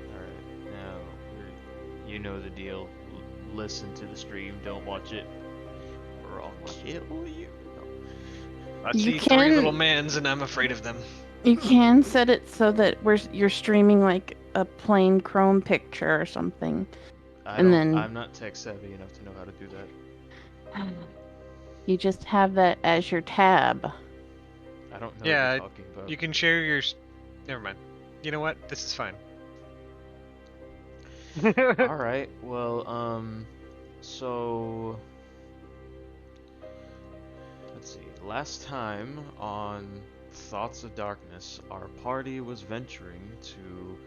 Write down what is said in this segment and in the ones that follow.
Alright, now, you know the deal. Listen to the stream, don't watch it, or I'll kill you. No. I You see three little can- mans and I'm afraid of them. You can set it so that you're streaming like a plain Chrome picture or something. I'm not tech savvy enough to know how to do that. You just have that as your tab. I don't know Yeah, what you're talking about. You can share your... Never mind. You know what? This is fine. Alright, well, so... Let's see. Last time on Thoughts of Darkness, our party was venturing to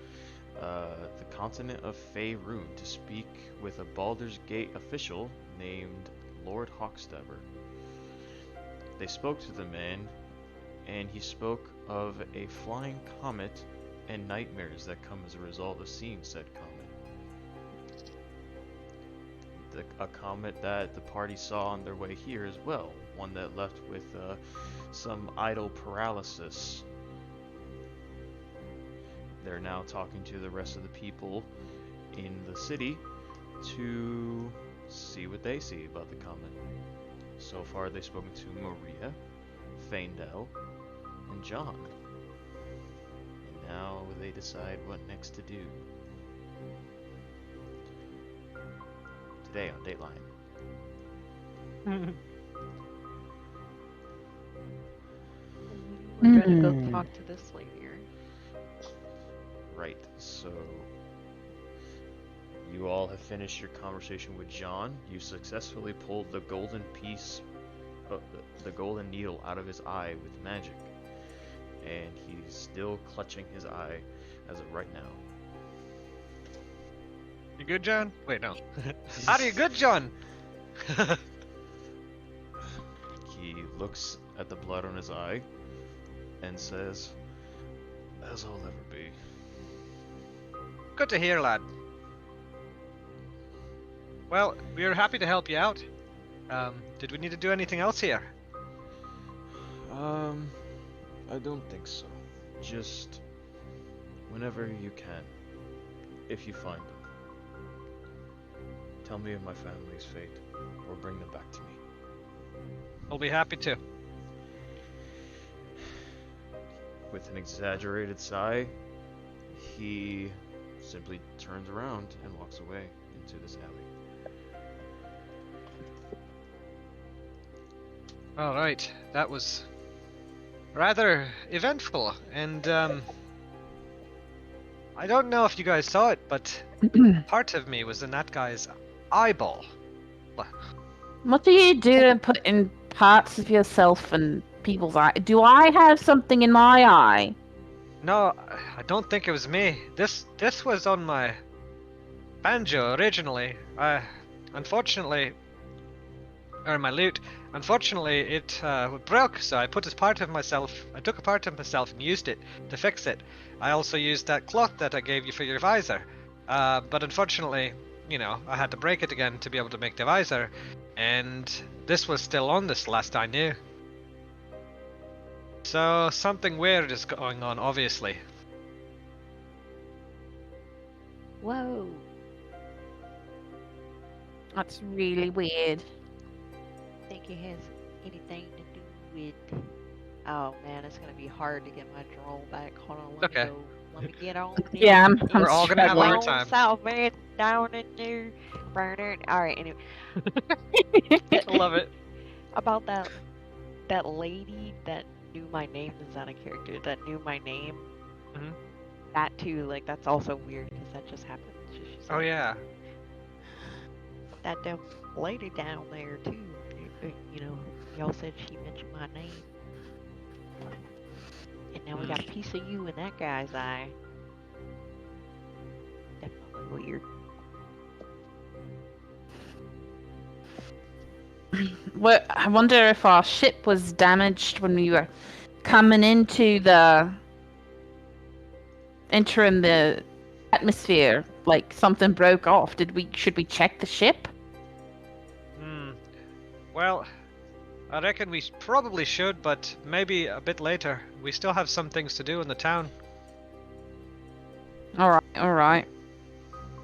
the continent of Faerun to speak with a Baldur's Gate official named Lord Hawkstabber. They spoke to the man, and he spoke of a flying comet and nightmares that come as a result of seeing said comet. A comet that the party saw on their way here as well, one that left with some idle paralysis. They're now talking to the rest of the people in the city to see what they see about the comet. So far they've spoken to Maria, Faendel, and John. And now they decide what next to do. Today on Dateline. We're gonna go talk to this lady. Right, so you all have finished your conversation with John. You successfully pulled the golden piece, the golden needle out of his eye with magic. And he's still clutching his eye as of right now. You good, John? Wait, no. How do you good, John? He looks at the blood on his eye and says, as I'll ever be. Good to hear, lad. Well, we are happy to help you out. Did we need to do anything else here? I don't think so. Just whenever you can, if you find them. Tell me of my family's fate, or bring them back to me. We'll be happy to. With an exaggerated sigh, he simply turns around and walks away into this alley. Alright, that was rather eventful, and I don't know if you guys saw it, but part of me was in that guy's eyeball. What do you do to put in parts of yourself in people's eye? Do I have something in my eye? No, I don't think it was me. This was on my banjo originally. Unfortunately, or my lute. Unfortunately, it broke, so I put a part of myself. I took a part of myself and used it to fix it. I also used that cloth that I gave you for your visor, but unfortunately, you know, I had to break it again to be able to make the visor, and this was still on this last I knew. So something weird is going on, obviously. Whoa. That's really weird. Think it has anything to do with... Oh man, it's gonna be hard to get my drawl back. Hold on, let Okay. me go. Let me get on. Yeah, in. I'm We're all gonna have a hard struggling. time. South man down in there. Burner. All right. Anyway, I love it. about that lady that knew my name. Is that a character that knew my name? Mhm. That too. Like that's also weird because that just happened. She's Oh like, yeah. That damn lady down there too. You know, y'all said she mentioned my name. And now we got a piece of you in that guy's eye. Definitely weird. Well, I wonder if our ship was damaged when we were coming into entering the atmosphere. Like something broke off. Should we check the ship? Well, I reckon we probably should, but maybe a bit later. We still have some things to do in the town. Alright, alright.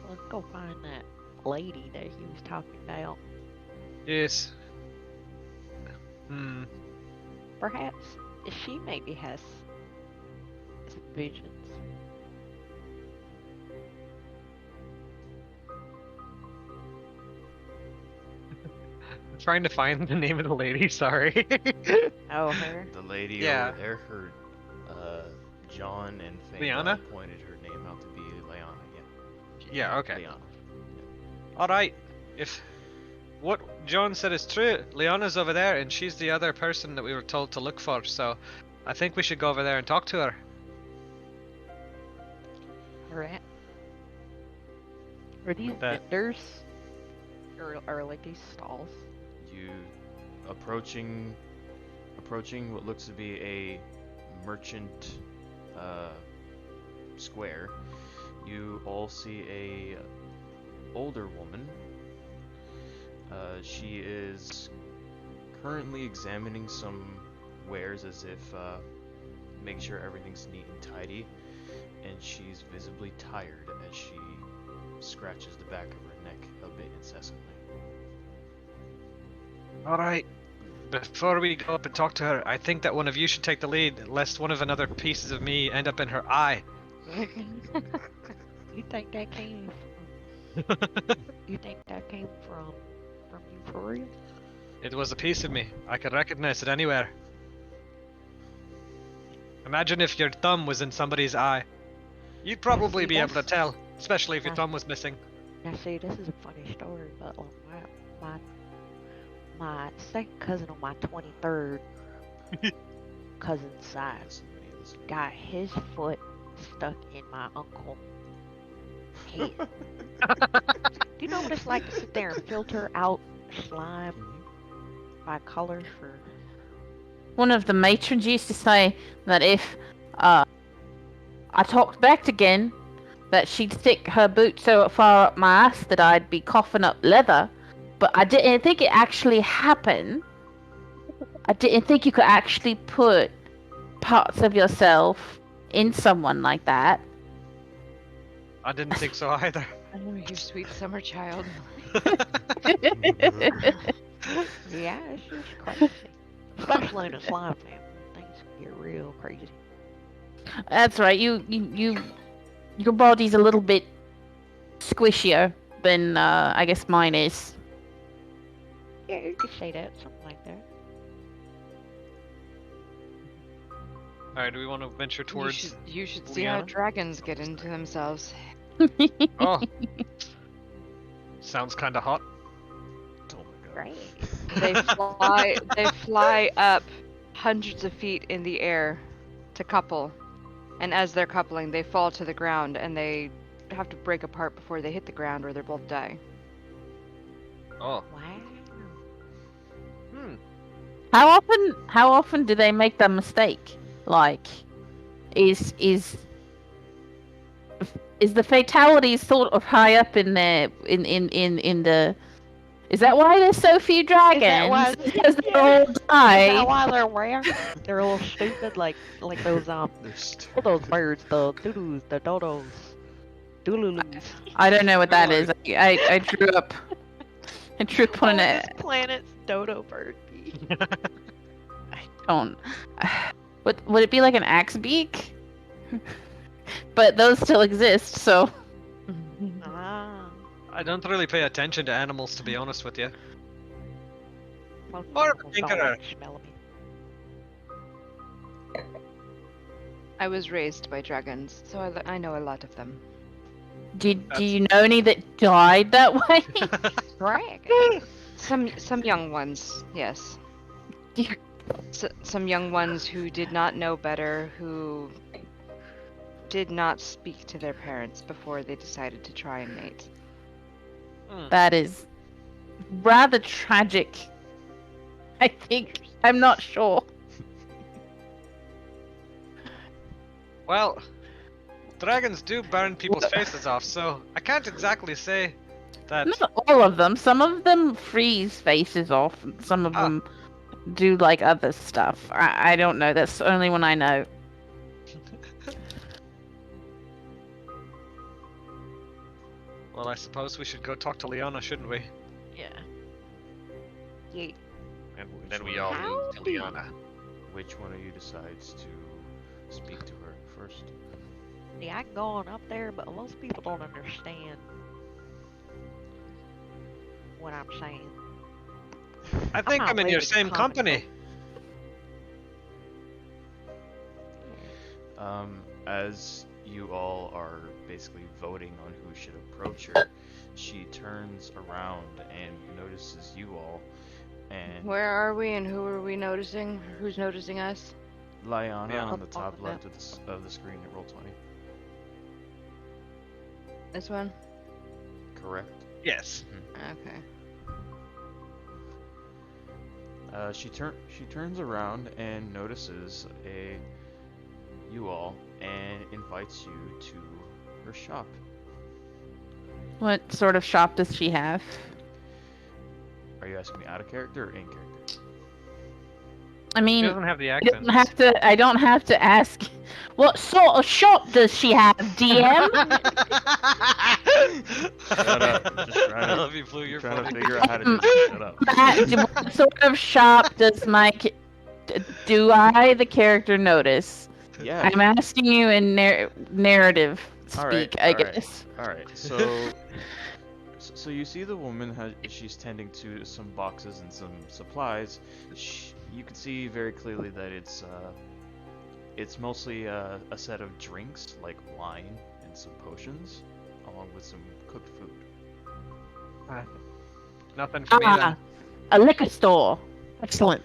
Let's go find that lady that he was talking about. Yes. Perhaps she maybe has some visions. I'm trying to find the name of the lady, sorry. Oh, her? The lady Yeah. over there, her, John and Fame Liana? pointed her name out to be Liana, yeah. Yeah, okay. Liana. Alright. If what John said is true, Liana's over there and she's the other person that we were told to look for, so I think we should go over there and talk to her. Alright. Are these That- vendors? Or like these stalls? You approaching what looks to be a merchant square, you all see a older woman. She is currently examining some wares as if make sure everything's neat and tidy, and she's visibly tired as she scratches the back of her neck a bit incessantly. Alright. Before we go up and talk to her, I think that one of you should take the lead, lest one of another pieces of me end up in her eye. You think that came you think that came from you for real? It was a piece of me. I could recognize it anywhere. Imagine if your thumb was in somebody's eye. You'd probably See, be able to that's- tell, especially if your Yeah. thumb was missing. Now see, this is a funny story, but like my second cousin on my 23rd cousin's side Listen to me, listen to me. got his foot stuck in my uncle's head. Do you know what it's like to sit there and filter out slime by color for? One of the matrons used to say that if I talked back again, that she'd stick her boot so far up my ass that I'd be coughing up leather. But I didn't think it actually happened. I didn't think you could actually put parts of yourself in someone like that. I didn't think so either. Oh, you sweet summer child. Yeah, it's just crazy. Especially in a slime family, things can get real crazy. That's right. Your body's a little bit squishier than I guess mine is. Yeah, you could say that, something like that. Alright, do we want to venture towards... You should see how Liana? dragons get into themselves. Oh. Sounds kinda hot. Oh my god. Great. They fly up hundreds of feet in the air to couple. And as they're coupling, they fall to the ground and they have to break apart before they hit the ground or they'll both die. Oh. Wow. How often do they make that mistake? Like, is the fatality sort of high up in there in the? Is that why there's so few dragons? why- Because they Yeah. all Is that die. why they're rare? They're a little stupid, like those They're st- all those birds, the doodles, the dodos, doolulus. I don't know what that is. I drew up. I drew up on it. this planet's dodo bird. I don't. Would it be like an axe beak? But those still exist, so. Ah. I don't really pay attention to animals, to be honest with you. Most Or a animals don't tinkerer. like smelling me. I was raised by dragons, so I know a lot of them. Do you know any that died that way? Dragon. Some young ones, yes. Dear- Some young ones who did not know better, who did not speak to their parents before they decided to try and mate. That is rather tragic. I think. I'm not sure. Well, dragons do burn people's faces off, so I can't exactly say that... Not all of them. Some of them freeze faces off. And some of Ah. them do like other stuff. I don't know. That's the only one I know. Well, I suppose we should go talk to Liana, shouldn't we? Yeah. Yeah. And Which then we one? all move to Howdy. Liana. Which one of you decides to speak to her first? Yeah, I can go on up there, but most people don't understand what I'm saying. I think not I'm in your ready to same comment company. As you all are basically voting on who should approach her, she turns around and notices you all, and Where are we and who are we noticing? Who's noticing us? Liana Yeah. on the Up on top the left of the screen at roll 20. This one? Correct. Yes. Okay. She turns around and notices you all and invites you to her shop. What sort of shop does she have? Are you asking me out of character or in character? I She mean, doesn't have the I accent. don't have to. I don't have to ask. What sort of shop does she have, DM? Shut up. Just trying I to, love you, Blue. You're trying to funny. figure out how to do this. Shut up. What sort of shop does do I, the character, notice? Yeah. I'm asking you in narrative speak, I guess. All right. So you see the woman she's tending to some boxes and some supplies. You can see very clearly that it's mostly a set of drinks like wine and some potions, along with some cooked food. Nothing for me then. A liquor store. Excellent.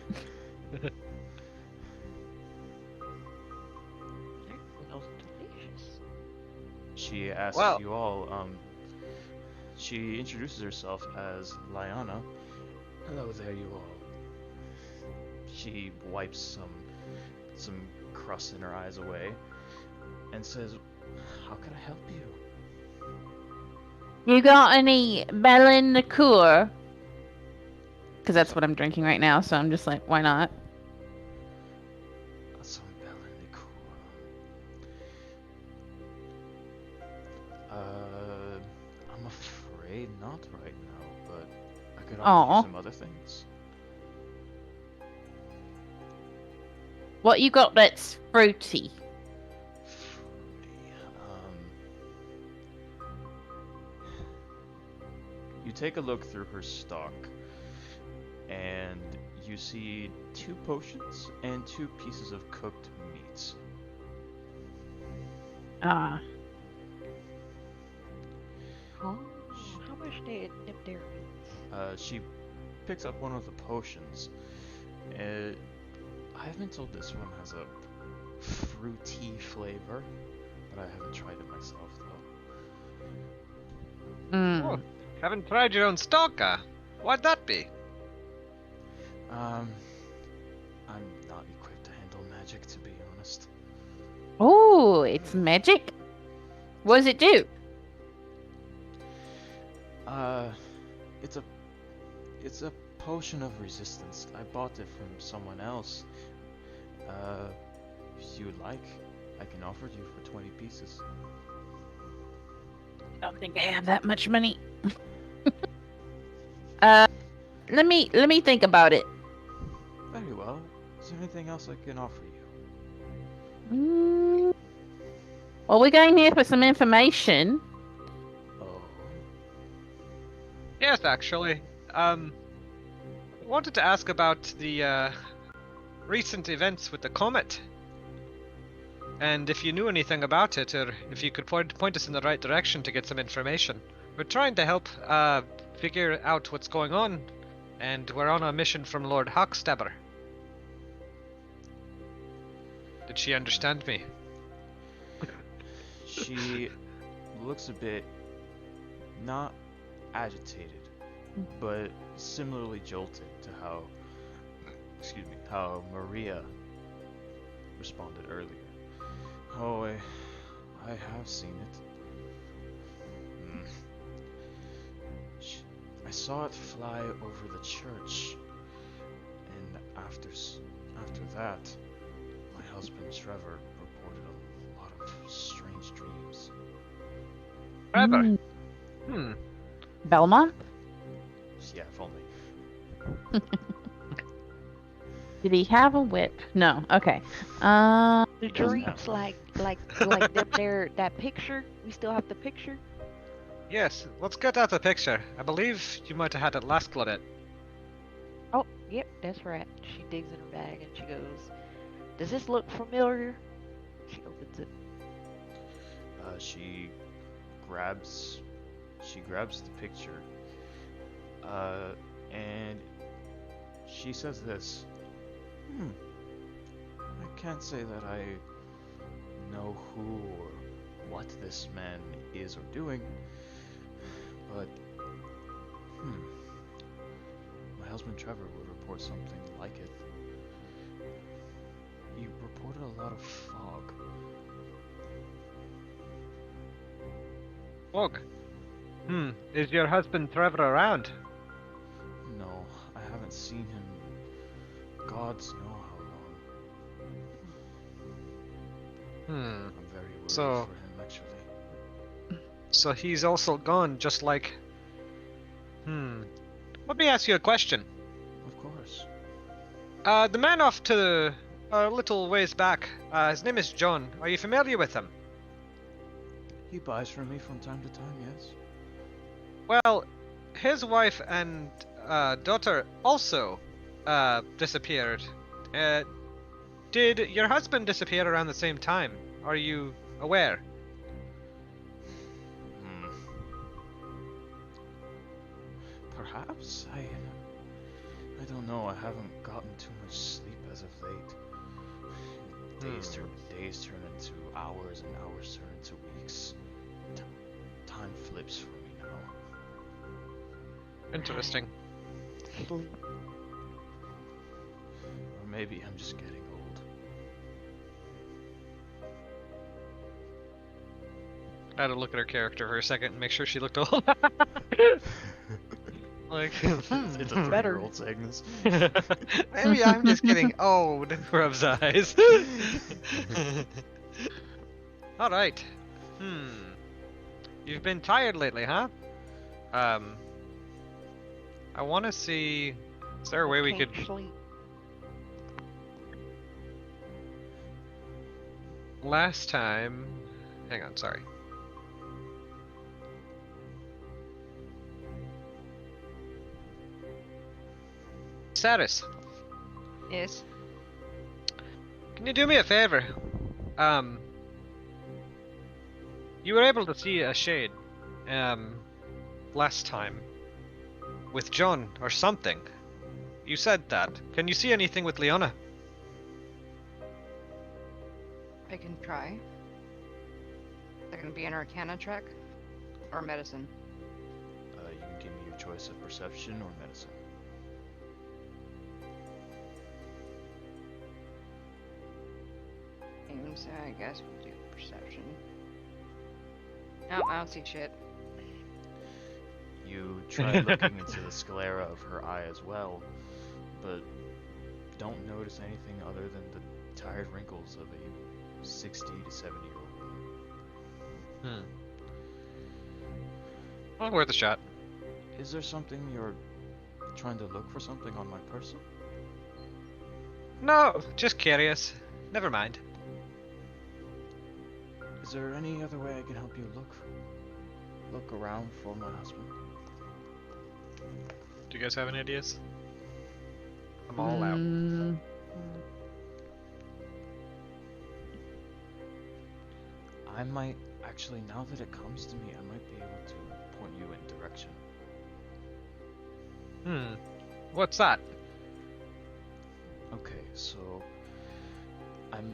Smells delicious. She asks Well- you all. She introduces herself as Liana. Hello there, you all. She wipes some crust in her eyes away and says, "How can I help you?" You got any Bellin liqueur? Because that's what I'm drinking right now, so I'm just like, why not? Some Bellin liqueur. I'm afraid not right now, but I could offer Aw. you some other things. What you got that's fruity? You take a look through her stock, and you see 2 potions and 2 pieces of cooked meats. Ah. Oh, how much did them there? She picks up one of the potions. I've been told this one has a fruity flavor, but I haven't tried it myself though. Mm. Haven't tried your own stalker. Why'd that be? I'm not equipped to handle magic, to be honest. Oh, it's magic? What does it do? It's a potion of resistance. I bought it from someone else. If you would like, I can offer you for 20 pieces. I don't think I have that much money. Let me think about it. Very well. Is there anything else I can offer you? Well, we're going here for some information. Oh. Yes, actually. Wanted to ask about the recent events with the comet. And if you knew anything about it, or if you could point us in the right direction to get some information. We're trying to help figure out what's going on, and we're on a mission from Lord Hawkstabber. Did she understand me? She looks a bit not agitated, but similarly jolted to how Maria responded earlier. Oh, I have seen it. I saw it fly over the church, and after that, my husband Trevor reported a lot of strange dreams. Trevor. Mm, Hmm. Belmont? Yeah, if only. Did he have a whip? No. Okay. The He doesn't have dreams, one. like them there, that picture. We still have the picture. Yes, let's get out the picture. I believe you might have had it last Claudette. Oh, yep, that's right. She digs in her bag and she goes, "Does this look familiar?" She opens it. She grabs the picture, and she says this. I can't say that I know who or what this man is or doing, but my husband Trevor would report something like it. He reported a lot of fog. Fog. Is your husband Trevor around? No, I haven't seen him. Gods know how long. I'm very worried So- for him, actually. So he's also gone, just like... Let me ask you a question. Of course. The man off to a little ways back, his name is John. Are you familiar with him? He buys from me from time to time, yes. Well, his wife and daughter also disappeared. Did your husband disappear around the same time? Are you aware? Perhaps? I don't know. I haven't gotten too much sleep as of late. Days turn into hours and hours turn into weeks. Time flips for me now. Interesting. Sleep. Or maybe I'm just getting old. I had to look at her character for a second and make sure she looked old. Like, It's a Better. 3-year-old saying this. maybe I'm just getting old. Rubs eyes. All right. You've been tired lately, huh? I want to see. Is there a way we could? Can't sleep. Last time. Hang on. Sorry. Saris, Yes. can you do me a favor? You were able to see a shade, last time. With John, or something. You said that. Can you see anything with Liana? I can try. Is that gonna be an Arcana check? Or medicine? You can give me your choice of perception or medicine. So I guess we'll do perception. No, I don't see shit. You try looking into the sclera of her eye as well, but don't notice anything other than the tired wrinkles of a 60 to 70-year-old woman. Well, worth a shot. Is there something you're trying to look for something on my person? No, just curious. Never mind. Is there any other way I can help you look around for my husband? Do you guys have any ideas? I'm all out. I might actually, now that it comes to me, I might be able to point you in direction. What's that? Okay, so I'm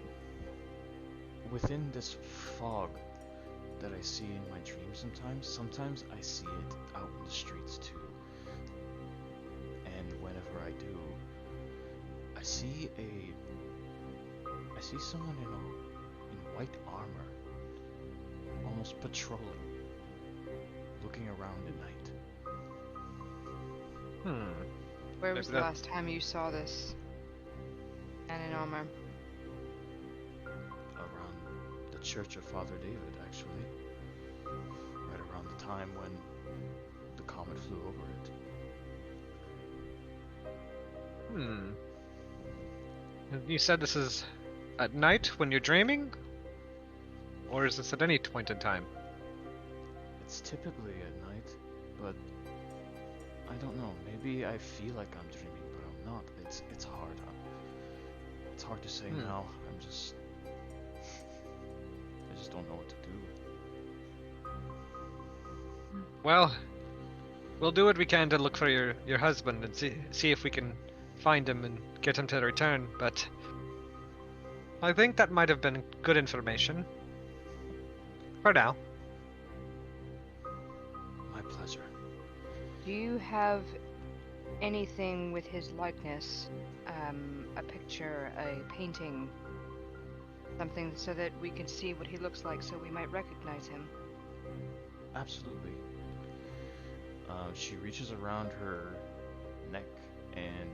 within this fog that I see in my dreams sometimes. Sometimes I see it out in the streets too. And whenever I do, I see someone in white armor, almost patrolling, looking around at night. Where was Maybe the that- last time you saw this? And in armor. Around the Church of Father David, actually. Right around the time when the comet flew over it. Hmm. You said this is at night when you're dreaming? Or is this at any point in time? It's typically at night, but I don't know. Maybe I feel like I'm dreaming, but I'm not. It's hard. It's hard to say now. I just don't know what to do. Well, we'll do what we can to look for your husband and see if we can find him and get him to return, but I think that might have been good information. For now. My pleasure. Do you have anything with his likeness? A picture, a painting, something so that we can see what he looks like so we might recognize him? Absolutely. She reaches around her neck and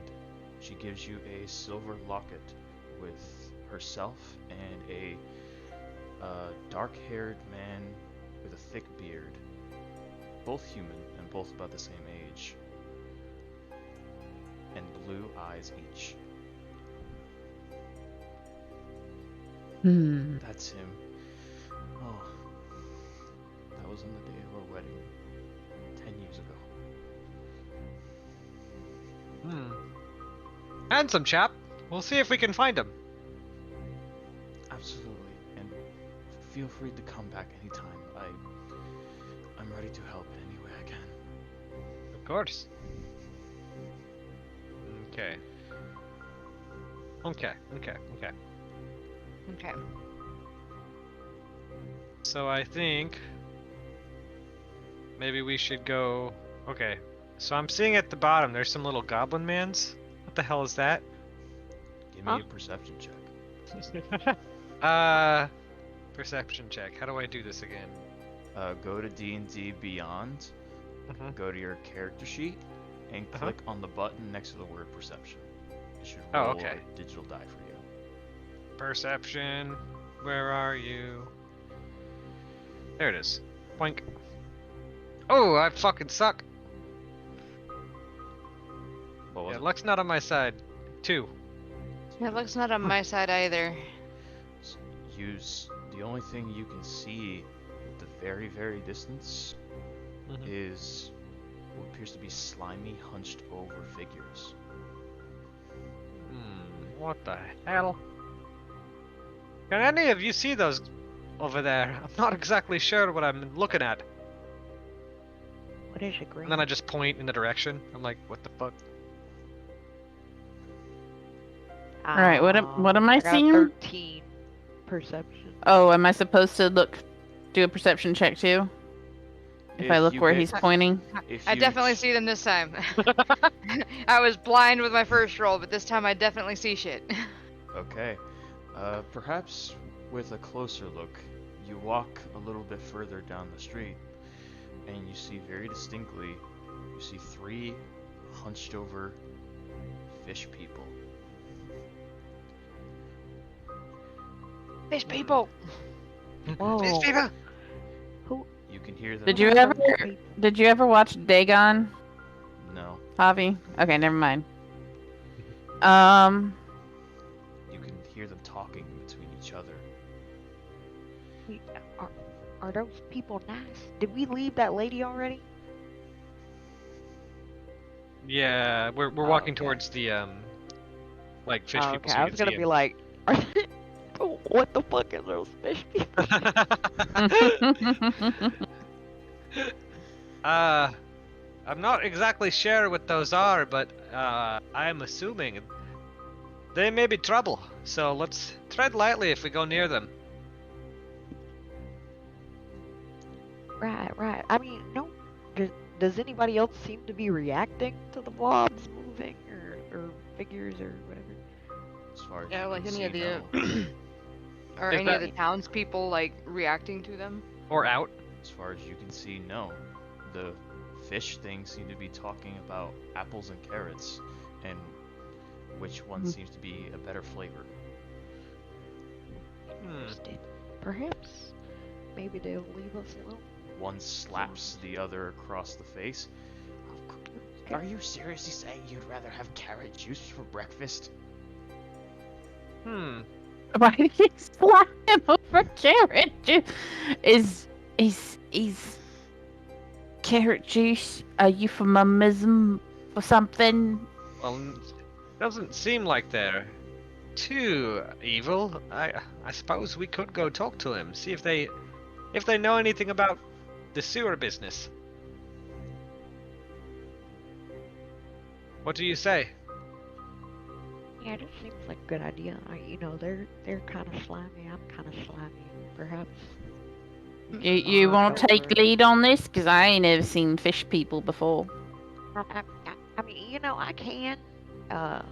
she gives you a silver locket with herself and a dark-haired man with a thick beard, both human and both about the same age, and blue eyes each. That's him. Oh, that was on the day of our wedding 10 years ago. Handsome chap. We'll see if we can find him. Absolutely, and feel free to come back anytime. I'm ready to help in any way I can. Of course. Okay. Okay. Okay. So I think maybe we should go. Okay. So I'm seeing at the bottom there's some little goblin mans. What the hell is that? Give me a perception check. Perception check. How do I do this again? Go to D&D Beyond, go to your character sheet, and click on the button next to the word perception. It should roll a digital die for you. Perception. Where are you? There it is. Boink. Oh, I fucking suck. What was Yeah, it? luck's not on my side. 2. It looks not on my side either. Use the only thing you can see at the very, very distance is what appears to be slimy, hunched over figures. What the hell? Can any of you see those over there? I'm not exactly sure what I'm looking at. What is it, green? And then I just point in the direction. I'm like, what the fuck? Alright, what am I got a seeing? 13 perception. Oh, am I supposed to do a perception check too? If I look where he's pointing? I definitely see them this time. I was blind with my first roll, but this time I definitely see shit. Okay. Perhaps with a closer look, you walk a little bit further down the street, and you see very distinctly, you see 3 hunched over fish people. Fish people! Whoa. Fish people! You can hear them. Did you ever watch Dagon, No. Javi? Okay, never mind. You can hear them talking between each other. Wait, are those people nice? Did we leave that lady already? Yeah, we're walking towards the like fish people. Okay, So I you was can gonna see be them. like, what the fuck are those fish people? I'm not exactly sure what those are, but I'm assuming they may be trouble. So let's tread lightly if we go near them. Right. I mean, no. Does anybody else seem to be reacting to the blobs moving or figures or whatever? As far as Yeah, you like can any see, of the no. Are Is any that- of the townspeople like reacting to them? Or out. As far as you can see, no. The fish things seem to be talking about apples and carrots, and which one seems to be a better flavor. Interested. Perhaps maybe they'll leave us alone. One slaps the other across the face. Are you seriously saying you'd rather have carrot juice for breakfast? Why did you slap him over carrot juice? Is carrot juice a euphemism for something? Well, doesn't seem like they're too evil. I suppose we could go talk to him, see if they know anything about the sewer business. What do you say? Yeah, that seems like a good idea. They're kind of slimy. I'm kind of slimy. Perhaps. You want to take over. lead on this? Because I ain't ever seen fish people before. I mean, I can. I'm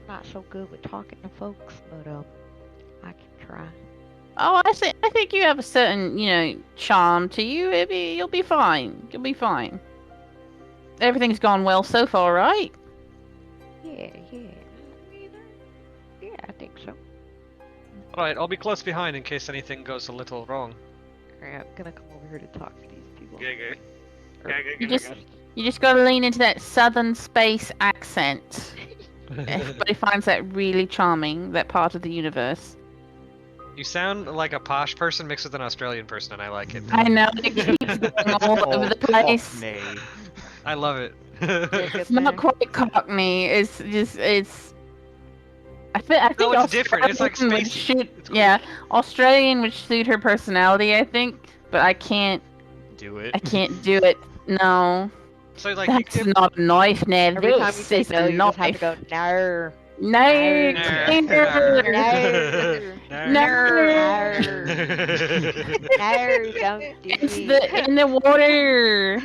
not so good with talking to folks, but I can try. Oh, I think you have a certain, charm to you. You'll be fine. You'll be fine. Everything's gone well so far, right? Yeah. I mean, yeah, I think so. Alright, I'll be close behind in case anything goes a little wrong. Alright, I'm gonna come over here to talk to these people. You just gotta lean into that southern space accent. Everybody finds that really charming, that part of the universe. You sound like a posh person mixed with an Australian person, and I like it. I know, it keeps going all over the place. Nay. I love it. It's not quite Cockney. It's just I think No, it's different. It's like Australian would spacey. shoot- It's cool. Yeah, Australian would suit her personality, I think, but I can't Do it. I can't do it. No, So like, that's not a knife, now. Every time you This say is no, a you just have to knife. go, no. No, No, don't do It's it. in the water.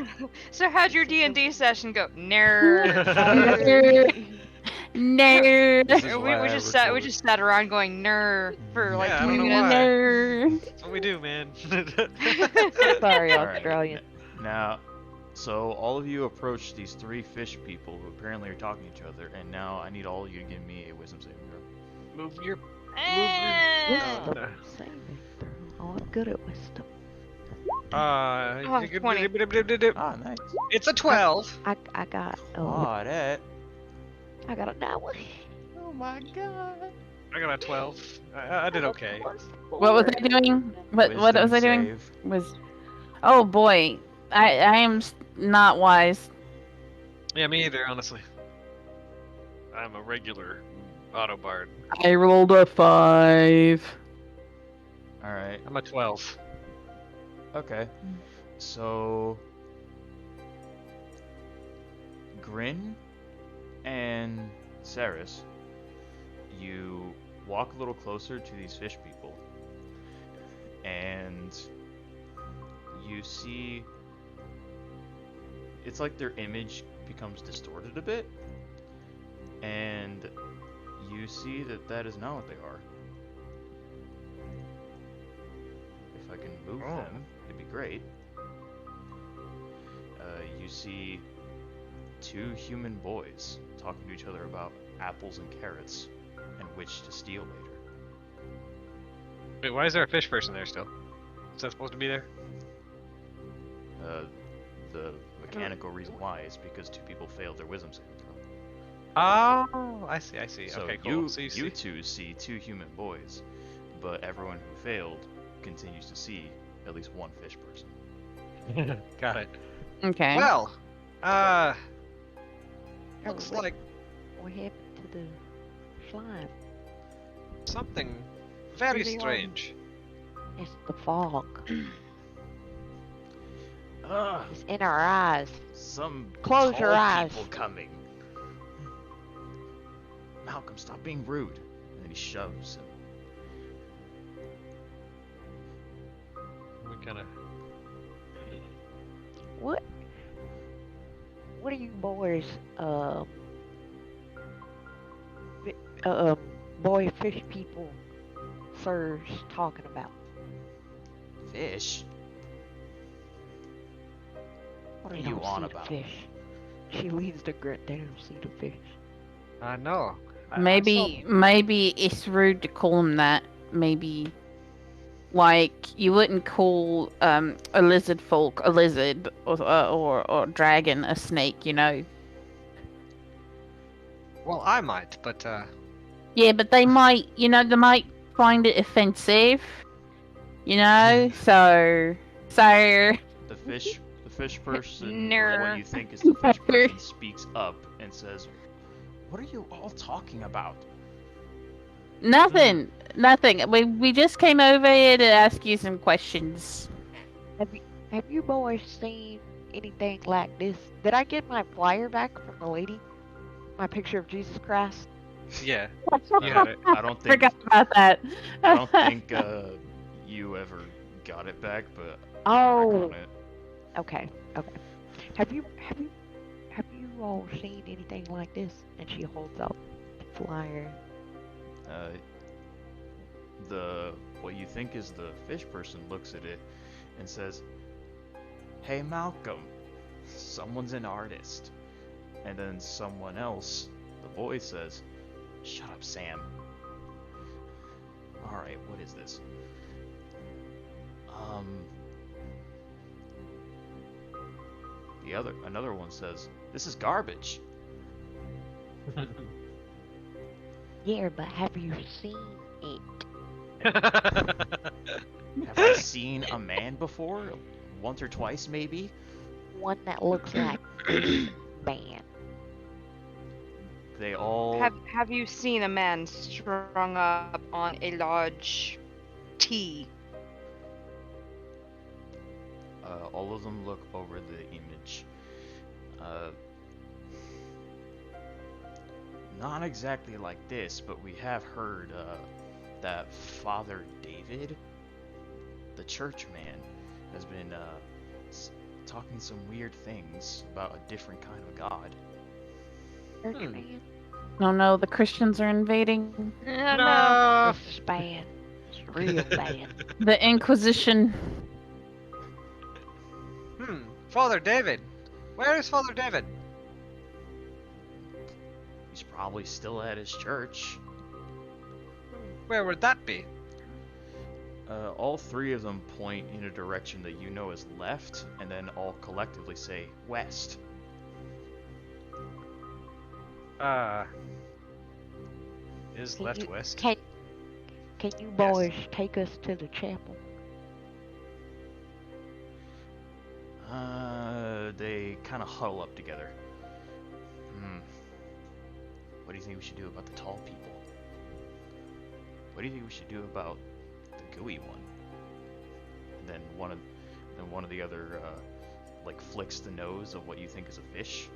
So how'd your D&D session go? Nerd. No. This is we why I just record. sat around going nerd for like Yeah, I 20 don't know minutes. why. That's what we do, man. Sorry, Alright. Australian. Now, so all of you approach these three fish people who apparently are talking to each other, and now I need all of you to give me a wisdom saving throw. Move your. Wisdom saving throw. Oh, I'm good at wisdom. Oh, 20. Ah, nice. It's a 12. I got Ah, that. I got a 9 one. Oh my god. I got a 12. I did okay. What was I doing? What was I doing? Save. Oh boy, I am not wise. Yeah, me either, honestly. I'm a regular auto bard. I rolled a 5. Alright, I'm a 12. okay. So. Grin and Saris, you walk a little closer to these fish people, and you see it's like their image becomes distorted a bit, and you see that that is not what they are. If I can move Oh. them, it'd be great. You see two human boys talking to each other about apples and carrots and which to steal later. Wait, why is there a fish person there still? Is that supposed to be there? The mechanical reason why is because two people failed their wisdom saving throw. Oh, I see. So Okay, cool. you, So you two see two human boys, but everyone who failed continues to see at least one fish person. Got it. Okay. Well, Oh, looks what- like What happened to the slime? something very Really strange. It's the fog. Ah, It's in our eyes. some Close your tall eyes. people coming. Malcolm, stop being rude. And then he shoves him. We kind of. What? What are you boys, boy fish people, sirs, talking about? Fish? What are They you don't on see the about? fish. She leads the grit. They don't see the fish. I know. Maybe it's rude to call him that. Maybe like you wouldn't call a lizard folk a lizard or dragon a snake, you know. Well, I might, but Yeah, but they might, they might find it offensive, you know. So The fish person, or what Ner. you think is the fish person, speaks up and says, "What are you all talking about?" nothing, nothing. We just came over here to ask you some questions. Have you boys seen anything like this? Did I get my flyer back from the lady? My picture of Jesus Christ? yeah, you Uh, had it. I don't think Forgot about that. I don't think you ever got it back, but I can wreck Oh, on it. okay, okay. Have you all seen anything like this? And she holds out the flyer. Uh, the what you think is the fish person looks at it and says, "Hey Malcolm, someone's an artist." And then someone else, the boy, says, "Shut up, Sam." All right, what is this? Another one says, "This is garbage." Yeah, but have you seen it? Have I seen a man before? Once or twice, maybe? One that looks like this man. They all. Have you seen a man strung up on a large T? All of them look over the image. Uh, Not exactly like this, but we have heard that Father David, the church man, has been talking some weird things about a different kind of God. Church Hmm. man? Oh no, the Christians are invading. No. This is bad. It's real bad. The Inquisition. Father David. Where is Father David? He's probably still at his church. Where would that be? All three of them point in a direction that you know is left, and then all collectively say west. Is Can left you- west? Can you boys take us to the chapel? They kind of huddle up together. What do you think we should do about the tall people? What do you think we should do about the gooey one? And then one of the other like flicks the nose of what you think is a fish.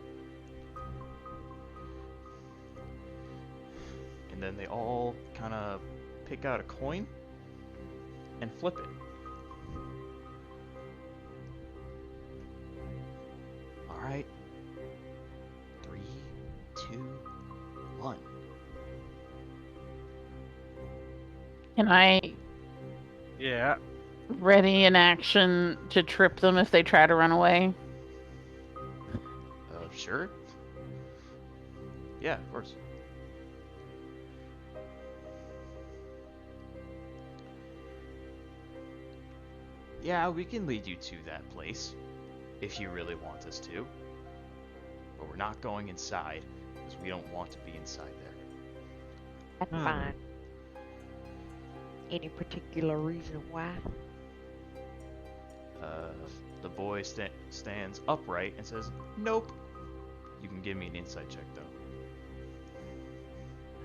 And then they all kind of pick out a coin and flip it. All right. 3, 2, 1. Can I Yeah. ready in action to trip them if they try to run away? Sure. Yeah, of course. Yeah, we can lead you to that place, if you really want us to. But we're not going inside, because we don't want to be inside there. That's fine. Any particular reason why? The boy stands upright and says, "Nope." You can give me an insight check, though.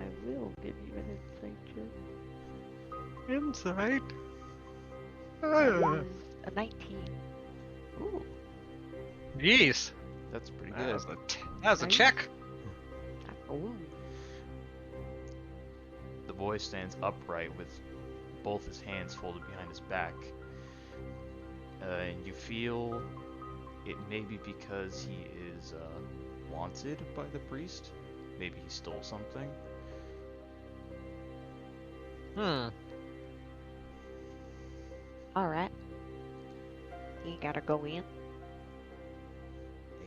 I will give you an insight check. Inside. That is a 19. Ooh, Jeez. that's pretty That good. was that was a Nice. check. Ooh. The boy stands upright with both his hands folded behind his back. And you feel it may be because he is wanted by the priest. Maybe he stole something. Alright. You gotta go in.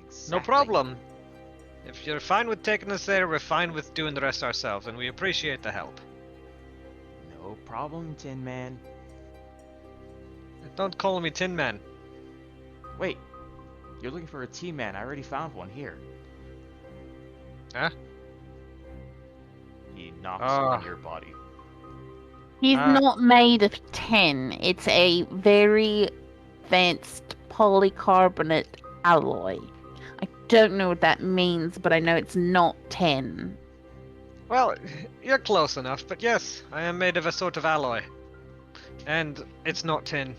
Exactly. No problem. If you're fine with taking us there, we're fine with doing the rest ourselves, and we appreciate the help. No problem, Tin Man. Don't call me Tin Man. Wait, you're looking for a T-Man. I already found one here. Huh? He knocks Ah. on your body. He's Ah. not made of tin. It's a very advanced polycarbonate alloy. I don't know what that means, but I know it's not tin. Well, you're close enough, but yes, I am made of a sort of alloy. And it's not tin.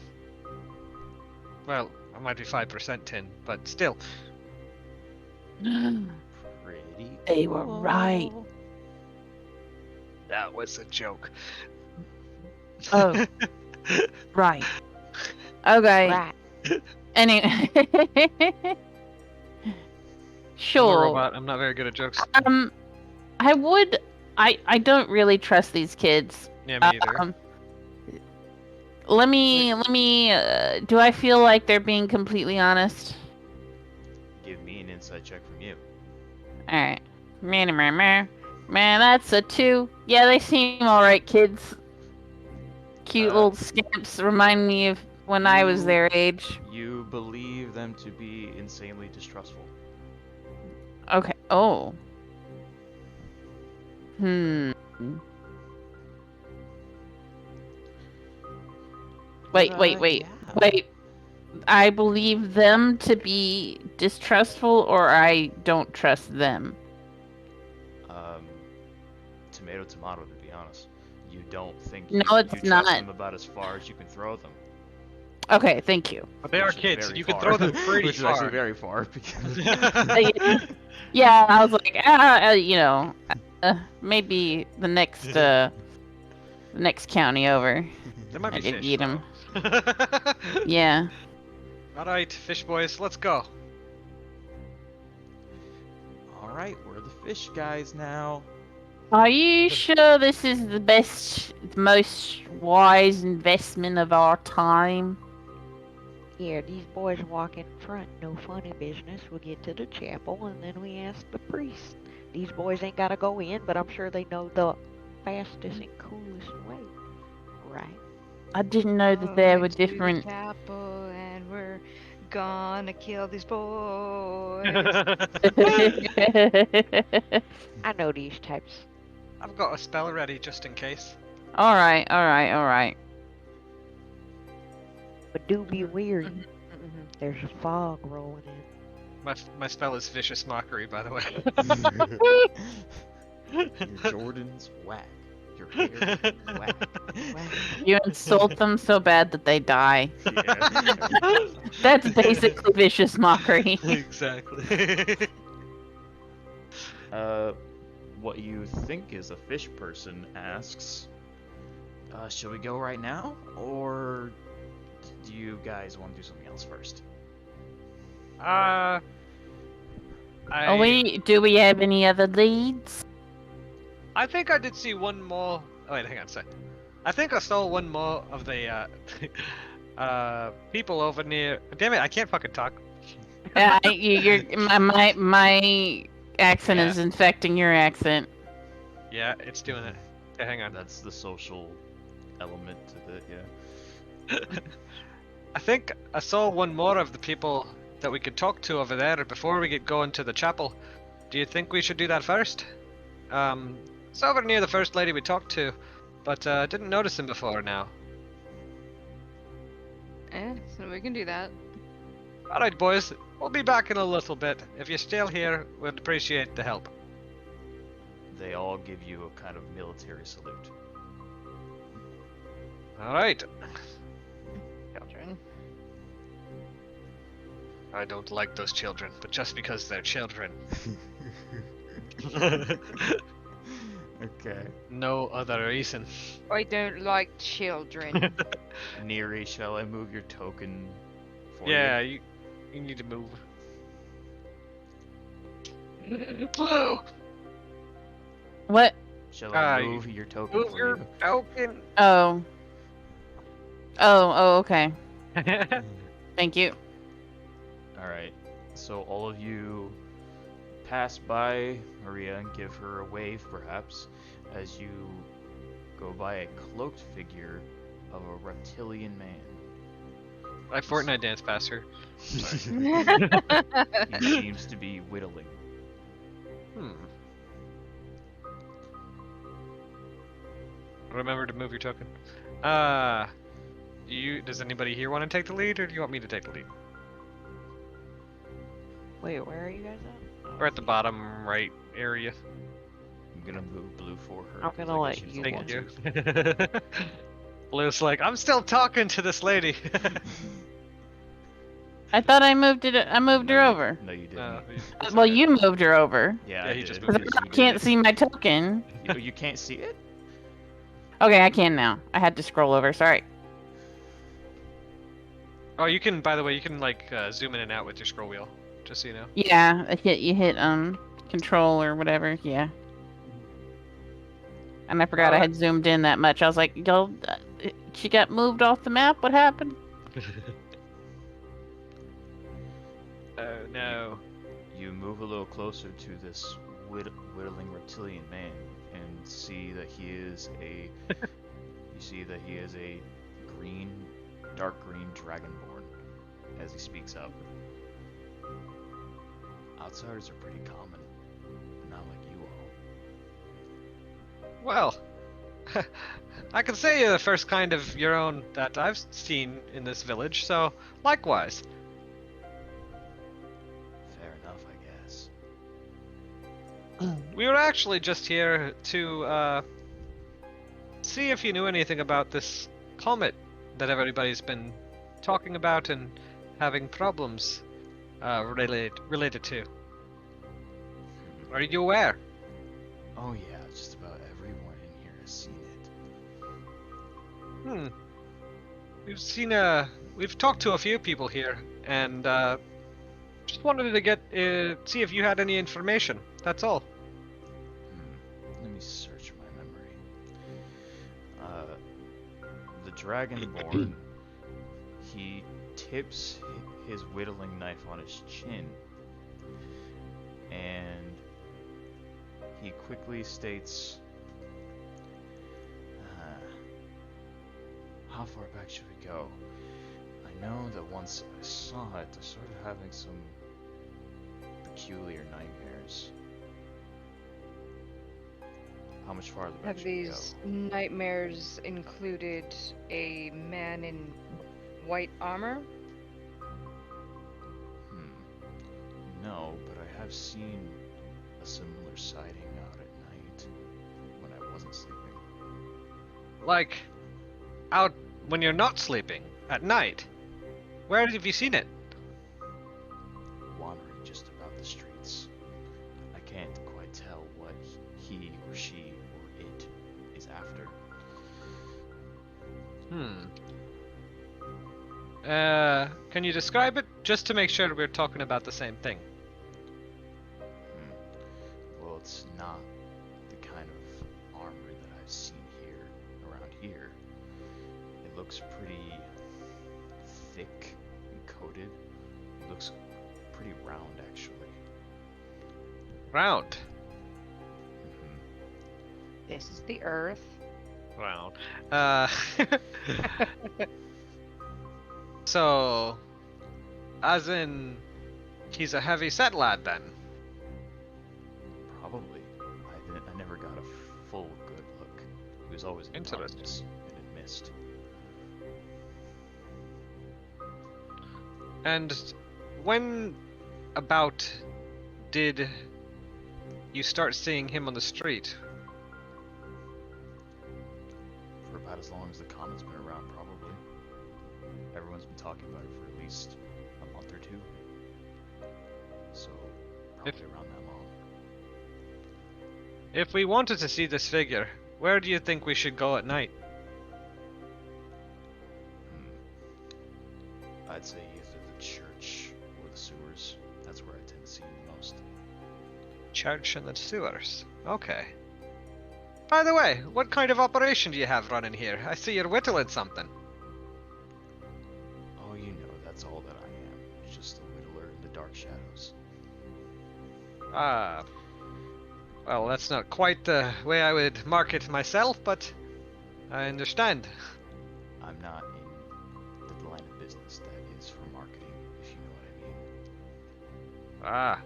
Well, I might be 5% tin, but still. Pretty They were right. cool. That was a joke. Oh, right. Okay. Right. Anyway. I'm a Sure. robot. I'm not very good at jokes. I don't really trust these kids. Yeah, me either. Let me, do I feel like they're being completely honest? Give me an insight check from you. Alright. Man, that's a 2. Yeah, they seem alright, kids. Cute little scamps remind me of when I was their age. You believe them to be insanely distrustful. Okay. Oh. Hmm. Wait. Yeah. I believe them to be distrustful, or I don't trust them. Tomato, tomato, to be honest. You don't think No, you it's trust not. them about as far as you can throw them. Okay, thank you. But they are Which is kids. very You can far. throw them pretty Which is far. actually very far because Yeah, I was like, maybe the next county over. There might I be could fish, eat 'em. though. Yeah. Alright, fish boys, let's go. Alright, we're the fish guys now. Are you sure this is the best, most wise investment of our time? Yeah, these boys walk in front, no funny business. We'll get to the chapel and then we ask the priest. These boys ain't gotta go in, but I'm sure they know the fastest and coolest way. Right? I didn't know that there were Going to the different. chapel and we're gonna kill these boys. I know these types. I've got a spell ready just in case. all right. But do be weary. There's a fog rolling in. My spell is vicious mockery, by the way. Your Jordan's whack. Your hair whack. Wow. You insult them so bad that they die. Yeah. That's basically vicious mockery. Exactly. What you think is a fish person asks, should we go right now? Or do you guys want to do something else first? Do we have any other leads? I think I did see one more. Oh, wait, hang on a sec. I think I saw one more of the people over near. Damn it, I can't fucking talk. My accent is infecting your accent. Yeah, it's doing it. Okay, hang on. That's the social element to it, yeah. I think I saw one more of the people that we could talk to over there before we get going to the chapel. Do you think we should do that first? It's over near the first lady we talked to, but didn't notice him before now. So we can do that. Alright, boys, we'll be back in a little bit. If you're still here, we'd appreciate the help. They all give you a kind of military salute. Alright. Children. I don't like those children, but just because they're children. Okay. No other reason. I don't like children. Neri, shall I move your token for Yeah, you? you need to move. What? Shall I you move your token Move for your you? token. Oh, okay. Thank you. Alright, so all of you pass by Maria and give her a wave, perhaps, as you go by a cloaked figure of a reptilian man. I Fortnite dance past her. He seems to be whittling. Hmm. Remember to move your token. Does anybody here want to take the lead, or do you want me to take the lead? Wait, where are you guys at? We're at the bottom right area. I'm gonna move blue for her. I'm 'cause gonna I let guess she's you the Thank one you. to- Blue's like, I'm still talking to this lady. I thought I moved it. I moved her over. No, you didn't. No, Well, you moved her over. Yeah, Yeah, I he did. just Because moved because I you did can't it. see my token. You can't see it? Okay, I can now. I had to scroll over. Sorry. Oh, you can. By the way, you can like zoom in and out with your scroll wheel, just so you know. Yeah, you hit control or whatever. Yeah. And I forgot I Alright. had zoomed in that much. I was like, yo, she got moved off the map. What happened? Oh no. You move a little closer to this whittling reptilian man and see that he is a green, dark green dragonborn as he speaks up. Outsiders are pretty common, but not like you all. Well, I can say you're the first kind of your own that I've seen in this village. So, likewise. Fair enough, I guess. We were actually just here to see if you knew anything about this comet that everybody's been talking about and having problems related to. Are you aware? Oh yeah, just about everyone in here has seen it. We've talked to a few people here, and just wanted to get see if you had any information. That's all. Let me search my memory. The Dragonborn, he tips his whittling knife on his chin, and he quickly states, how far back should we go? I know that once I saw it, I started having some peculiar nightmares. How much farther back Have should we go? these nightmares included a man in white armor? No, but I have seen a similar sighting out at night when I wasn't sleeping. Like, out when you're not sleeping at night. Where have you seen it? Wandering just about the streets. I can't quite tell what he or she or it is after. Can you describe it just to make sure we're talking about the same thing? Well, it's not the kind of armor that I've seen around here. It looks pretty thick and coated. It looks pretty round, actually. Round. This is the Earth. Round. So, as in, he's a heavy set lad then. Probably. I never got a full good look. He was always in Interesting. darkness and in mist. And when about did you start seeing him on the street? For about as long as the comet's been around, probably. Everyone's been talking about it for at least a month or two. So, probably around that long. If we wanted to see this figure, where do you think we should go at night? I'd say either the church or the sewers. That's where I tend to see him the most. Church and the sewers. Okay. By the way, what kind of operation do you have running here? I see you're whittling something. Oh, you know, that's all that I am. Just a whittler in the dark shadows. Ah, well, that's not quite the way I would market myself, but I understand. I'm not in the line of business that is for marketing, if you know what Ah,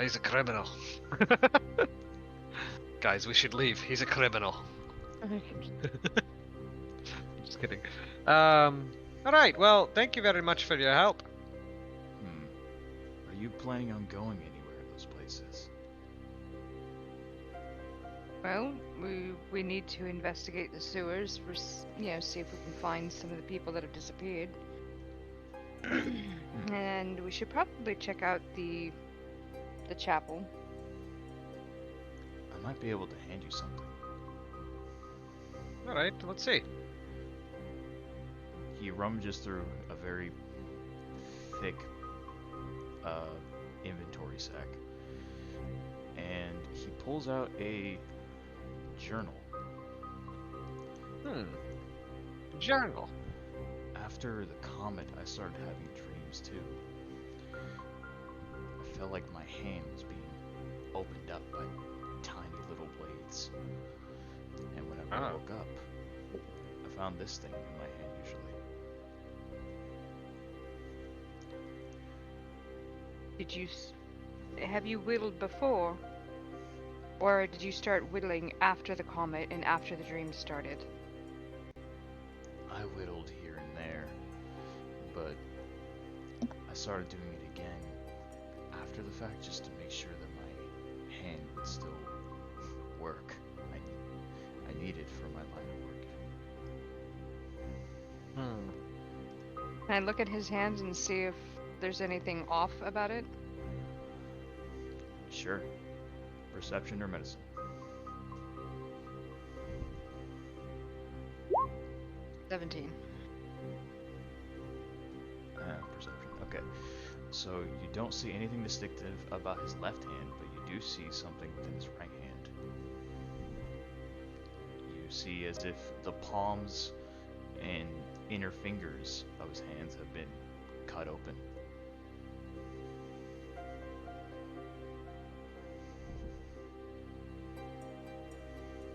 he's a criminal. Guys, we should leave. He's a criminal. Just kidding. All right. Well, thank you very much for your help. I mean. Are you planning on going anywhere in those places? Well, we need to investigate the sewers for see if we can find some of the people that have disappeared. And we should probably check out the chapel. I might be able to hand you something. All right. Let's see. He rummages through a very thick inventory sack, and he pulls out a journal. Journal. After the comet, I started having dreams too. I felt like my hand was being opened up by tiny little blades. And whenever I woke up, I found this thing in my hand usually. Have you whittled before? Or did you start whittling after the comet and after the dreams started? I whittled here and there, but I started doing it again after the fact just to make sure that my hand would still work. I need it for my line of work. Can I look at his hands and see if there's anything off about it? Sure. Perception or medicine? 17. Perception. Okay. So you don't see anything distinctive about his left hand, but you do see something within his right hand. You see as if the palms and inner fingers of his hands have been cut open.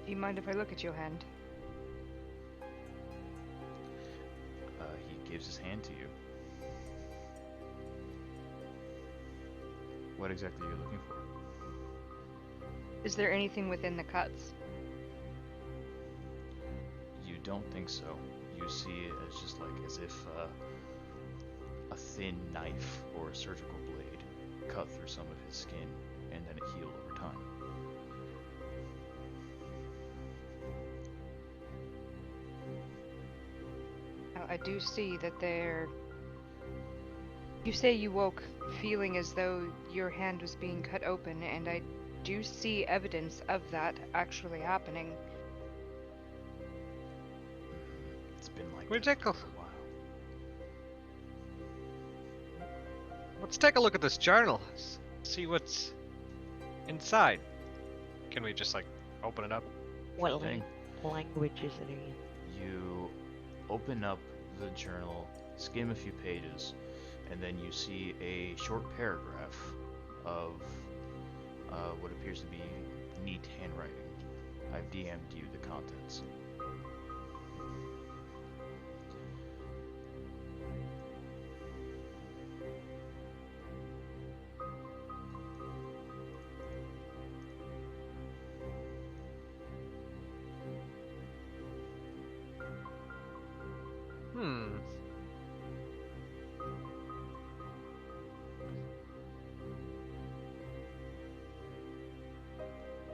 Do you mind if I look at your hand? He gives his hand to you. What exactly are you looking for? Is there anything within the cuts? You don't think so. You see it as just like as if a thin knife or a surgical blade cut through some of his skin, and then it healed over time. Now, I do see that there. You say you woke feeling as though your hand was being cut open, and I do see evidence of that actually happening. It's been like We that take for a- a while. Let's take a look at this journal. See what's inside. Can we just like open it up? What Thing. language is it in? You open up the journal, skim a few pages, and then you see a short paragraph of what appears to be neat handwriting. I've DM'd you the contents.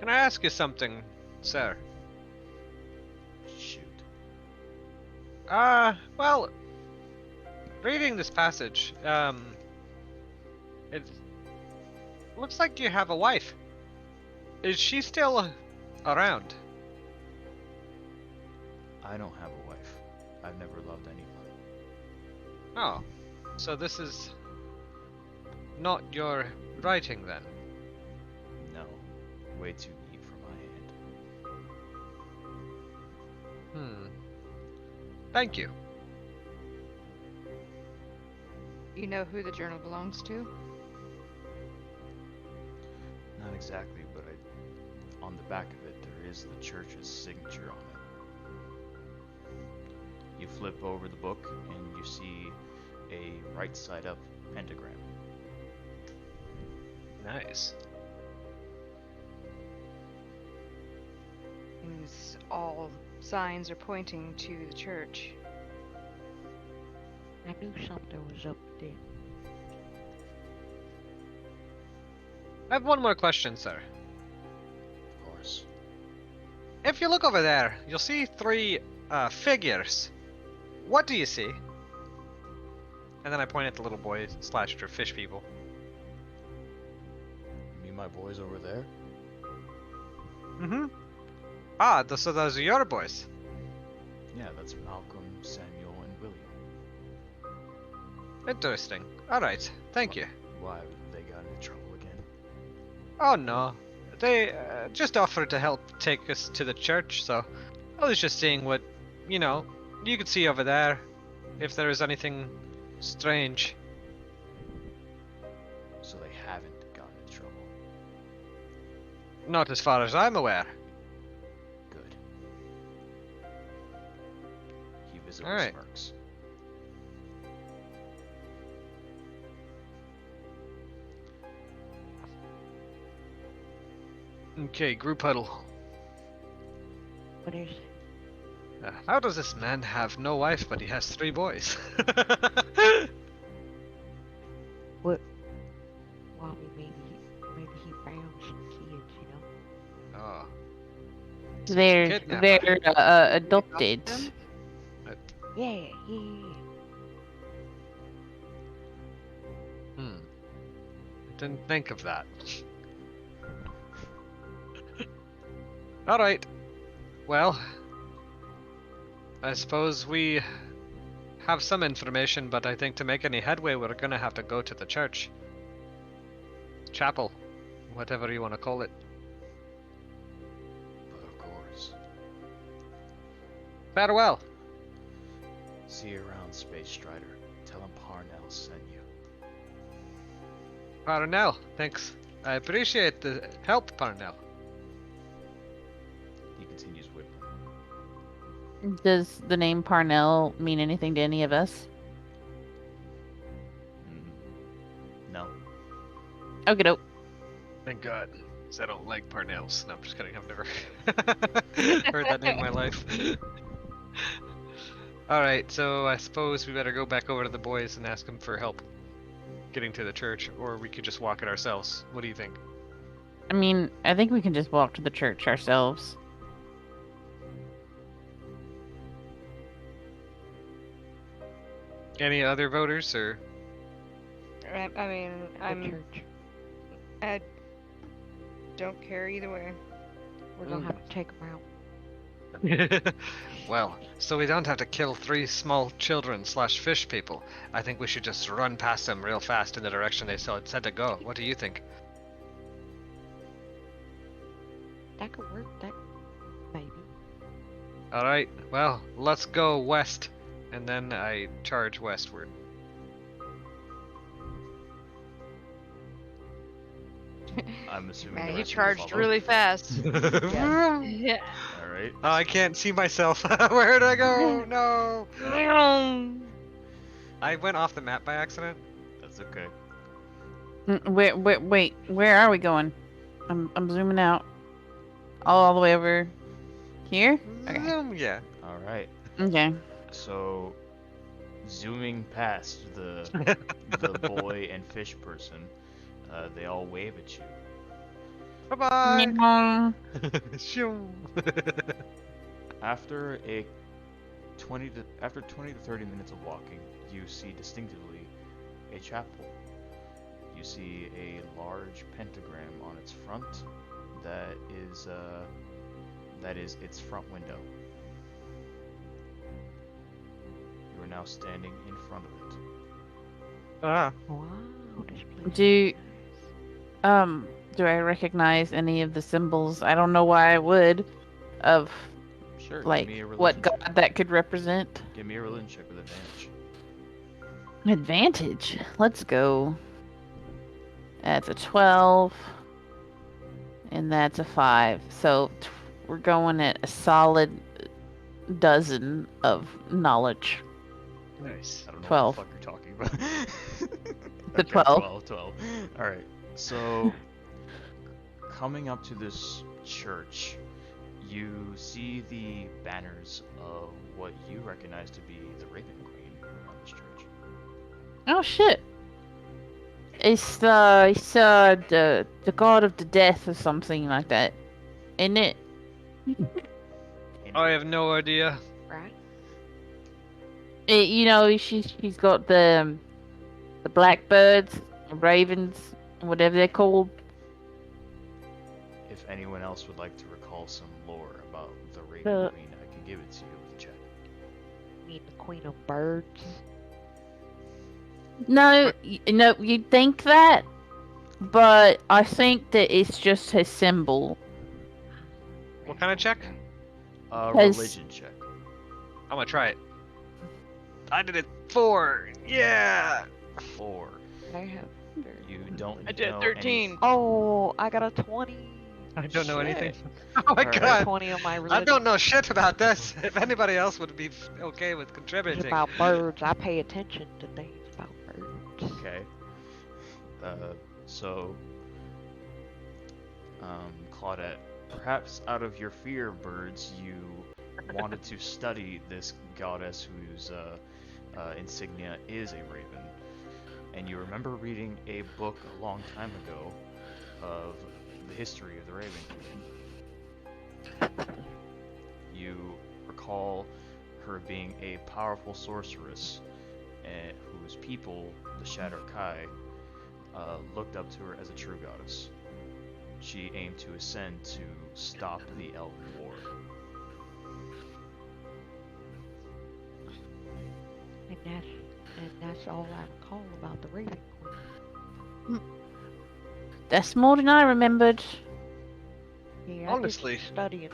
Can I ask you something, sir? Shoot. Well, reading this passage, it looks like you have a wife. Is she still around? I don't have a wife. I've never loved anyone. Oh, so this is not your writing then? No. Way too neat for my hand. Thank you. You know who the journal belongs to? Not exactly, but on the back of it, there is the church's signature on it. You flip over the book and you see a right side up pentagram. Nice. Means all signs are pointing to the church. I knew something was up there. I have one more question, sir. Of course. If you look over there, you'll see three figures. What do you see? And then I point at the little boy slash fish people. Me and my boys over there? Mm-hmm. Ah, so those are your boys. Yeah, that's Malcolm, Samuel, and William. Interesting. Alright, thank you. Why, they got into trouble again? Oh no. They just offered to help take us to the church, so I was just seeing what, you could see over there, if there is anything strange. So they haven't gotten into trouble. Not as far as I'm aware. Good. He visibly All right. smirks. Okay, group huddle. What is it? How does this man have no wife but he has 3 boys? What? Well, maybe he found some kids, Oh. They're Kidnapper. adopted. Yeah. Didn't think of that. Alright. Well, I suppose we have some information, but I think to make any headway, we're gonna have to go to the church. Chapel. Whatever you want to call it. But of course. Farewell. See you around, Space Strider. Tell him Parnell sent you. Parnell, thanks. I appreciate the help, Parnell. He continues whittling. Does the name Parnell mean anything to any of us? No. Okay, doke. Thank God. 'Cause I don't like Parnells. No, I'm just kidding. I've never heard that name in my life. Alright, so I suppose we better go back over to the boys and ask them for help getting to the church, or we could just walk it ourselves. What do you think? I mean, I think we can just walk to the church ourselves. Any other voters, or? I mean, The church. I don't care either way. We're gonna have to take them out. Well, so we don't have to kill 3 small children slash fish people. I think we should just run past them real fast in the direction they said to go. What do you think? That could work. That maybe. Alright, well, let's go west. And then I charge westward. I'm assuming. Yeah, the he rest of you charged follow. really fast. Yeah. All right. Oh, I can't see myself. Where'd I go? No. I went off the map by accident. That's okay. Wait, where are we going? I'm zooming out. All the way over here? Okay. Yeah. All right. Okay. So, zooming past the boy and fish person, they all wave at you. Bye-bye. Meow. Shoo. After 20 to 30 minutes of walking, you see distinctively a chapel. You see a large pentagram on its front that is its front window. You are now standing in front of it. Ah. Wow. This place Do- is nice. Do I recognize any of the symbols? I don't know why I would. Of Sure. like give me a what religion check. god that could represent. Give me a religion check with advantage. Advantage. Let's go. That's a 12. and that's a 5. So we're going at a solid dozen of knowledge. Nice. I don't know 12. what the fuck you're talking about. The 12. 12. Alright, so coming up to this church, you see the banners of what you recognize to be the Raven Queen around this church. Oh shit! It's the god of the death or something like that, isn't it? And I have no idea. Right? You know, she's got the blackbirds, ravens, whatever they're called. if anyone else would like to recall some lore about the Raven Queen, I can give it to you with the chat. You mean the queen of birds? No, no, you'd think that, but I think that it's just his symbol. What kind of check? Has- Religion check. I'm gonna try it. I did it 4. Yeah. 4. I have. You don't I did know 13. Oh, I got a 20. I don't know anything. Shit. Oh my Alright. god. 20 on my I religion. don't know shit about this. If anybody else would be okay with It's contributing. about birds. I pay attention to things about birds. Okay. So, Claudette, perhaps out of your fear of birds, you wanted to study this goddess whose insignia is a raven. And you remember reading a book a long time ago of the history of the Raven Queen. You recall her being a powerful sorceress whose people, the Shadow Kai, looked up to her as a true goddess. She aimed to ascend to stop the Elven War. And that's all I recall about the Raven Queen. That's more than I remembered. Yeah, Honestly. I did some studying.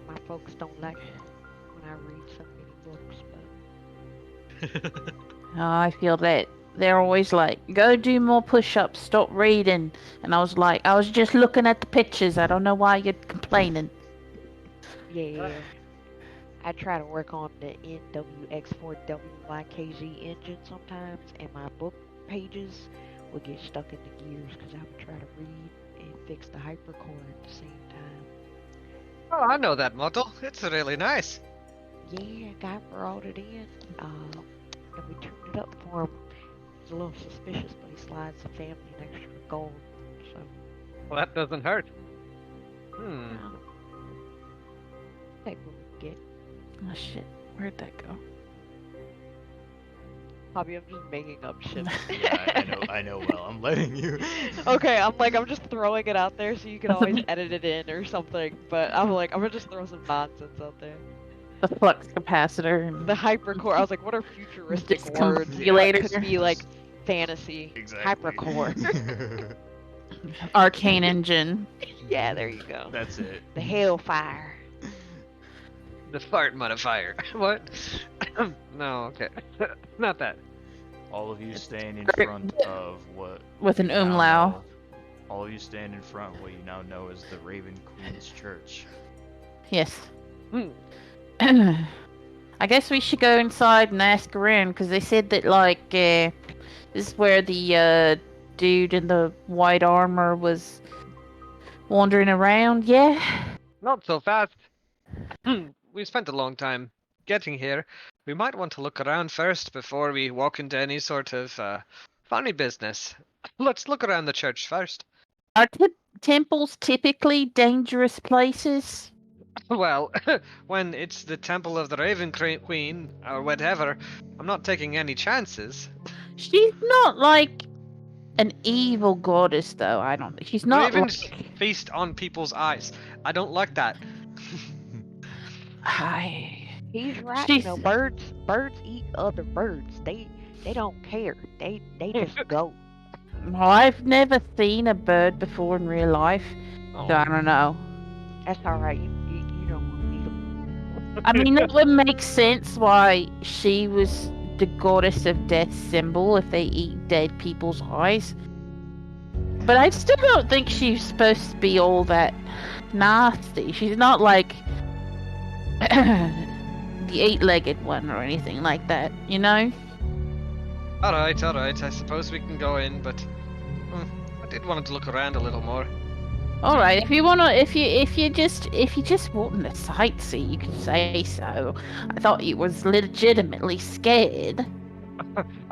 My folks don't like it when I read so many books, but I feel that they're always like, go do more push-ups, stop reading. And I was like, I was just looking at the pictures. I don't know why you're complaining. yeah. I try to work on the NWX4WYKZ engine sometimes, and my book pages will get stuck in the gears because I would try to read and fix the hypercore at the same time. Oh, I know that model. It's really nice. Yeah, guy brought it in, and we tuned it up for him. He's a little suspicious, but he slides the family an extra gold, so. Well, that doesn't hurt. Hmm. Take what we get. Oh shit, where'd that go? Hobby, I'm just making up shit. Yeah, I know well. I'm letting you. Okay, I'm just throwing it out there so you can always edit it in or something. But I'm gonna just throw some nonsense out there. The flux capacitor. And The hypercore. I was like, what are futuristic Disc words? configurator. Could be like fantasy. Exactly. Hypercore. arcane engine. Yeah, there you go. That's it. The Hellfire. The fart modifier. What? No, okay. Not that. All of you stand in Great. front of what With an you now umlaut. know- All of you stand in front of what you now know as the Raven Queen's Church. Yes. Hmm. I guess we should go inside and ask around because they said that this is where the dude in the white armor was wandering around. Yeah. Not so fast. We spent a long time getting here. We might want to look around first before we walk into any sort of funny business. Let's look around the church first. Are temples typically dangerous places? Well, when it's the Temple of the Raven Queen or whatever, I'm not taking any chances. She's not like an evil goddess, though. I don't think she's not. Ravens Like, feast on people's eyes. I don't like that. He's right. She's- Birds eat other birds. They don't care. They just go. Well, I've never seen a bird before in real life, so I don't know. That's all right. You don't want to eat them. I mean, that would make sense why she was the goddess of death symbol if they eat dead people's eyes. But I still don't think she's supposed to be all that nasty. She's not like the eight-legged one or anything like that, you know? Alright, I suppose we can go in, but I did want to look around a little more. All right, if you wanna, if you just wanting to sightsee, you can say so. I thought you was legitimately scared.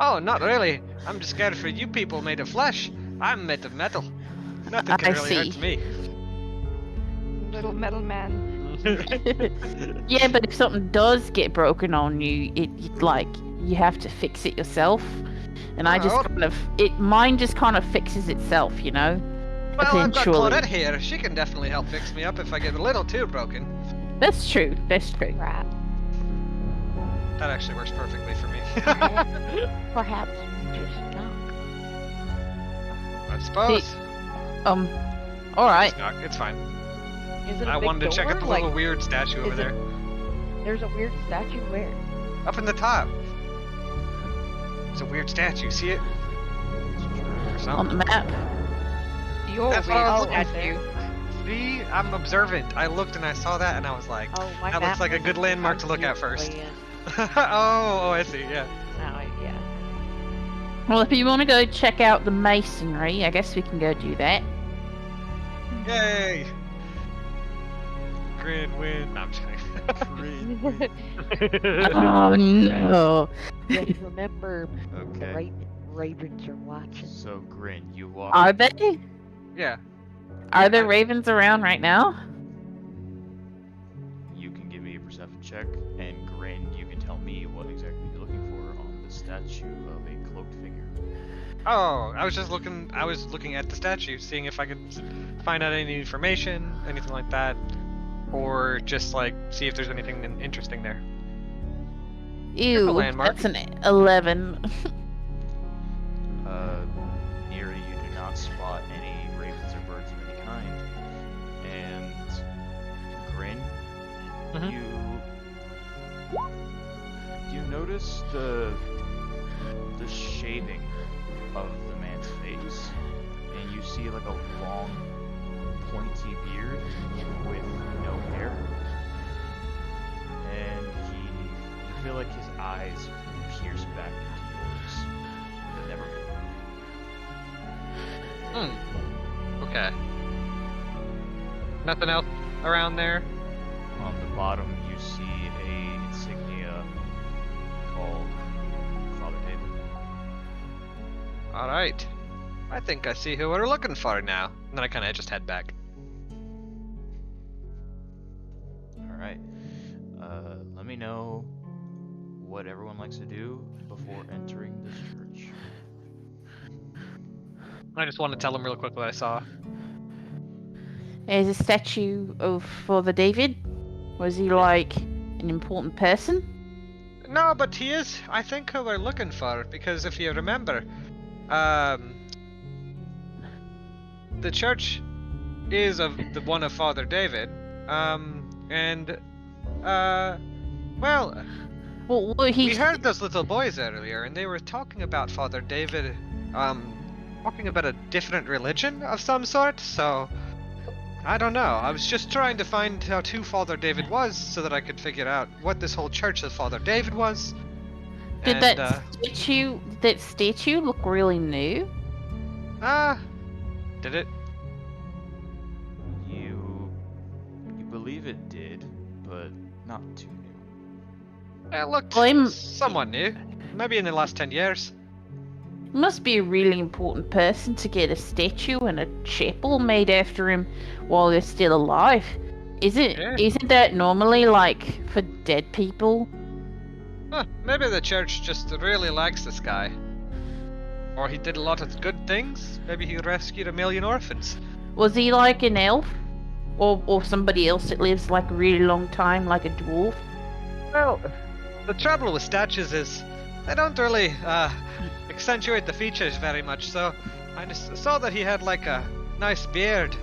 Oh, not really. I'm just scared for you people made of flesh. I'm made of metal. Nothing can I really hurt see. me. Little metal man. Yeah, but if something does get broken on you, like you have to fix it yourself. And I just Alright. mine just kind of fixes itself, you know. Well, I've got Eventually. Claudette here. She can definitely help fix me up if I get a little too broken. That's true. That's true. Right. That actually works perfectly for me. Perhaps just knock. I suppose. All right. Just knock. It's fine. Is it a I big wanted to check out door? the Like, little weird statue over is it- there. There's a weird statue where? Up in the top. It's a weird statue. See it? Or On the something. map. Your That's what I was weird looking statue. See? I'm observant. I looked and I saw that and I was like, Oh, my that map looks like a good was landmark to look at obviously first. in- oh, I see, yeah. Oh, yeah. Well, if you want to go check out the masonry, I guess we can go do that. Yay! Grin win. No, I'm just kidding. Oh no. Just remember, the Okay. ravens are watching. So Grin, you walk. Are they? Yeah. Are there ravens around right now? You can give me a perception check, and Grin, you can tell me what exactly you're looking for on the statue of a cloaked figure. Oh, I was looking at the statue, seeing if I could find out any information, anything like that. Or just like see if there's anything interesting there. Ew, landmark. that's an 11. Near you do not spot any ravens or birds of any kind. And Grin, Mhm. you notice the shading of the man's face, and you see like a long, pointy beard with no hair, and you feel like his eyes pierce back into yours, but never move. Okay. Nothing else around there? On the bottom, you see a insignia called Father David. Alright. I think I see who we're looking for now. And then I kinda just head back. Alright. Let me know what everyone likes to do before entering this church. I just want to tell him real quick what I saw. There's a statue of Father David. Was he like an important person? No, but he is, I think, who we're looking for, because if you remember, the church is of the one of Father David, well, Well, we he heard those little boys earlier, and they were talking about Father David, talking about a different religion of some sort, so I don't know. I was just trying to find out who Father David was so that I could figure out what this whole church of Father David was. did And, that statue look really new? Did it? You believe it did, but not too new. It looked Well, I'm- somewhat new. Maybe in the last 10 years. Must be a really important person to get a statue and a chapel made after him while they're still alive. Yeah. Isn't that normally like for dead people? Huh, maybe the church just really likes this guy. Or he did a lot of good things. Maybe he rescued 1 million orphans. Was he like an elf? Or somebody else that lives like a really long time, like a dwarf? Well, the trouble with statues is they don't really accentuate the features very much, so I just saw that he had like a nice beard.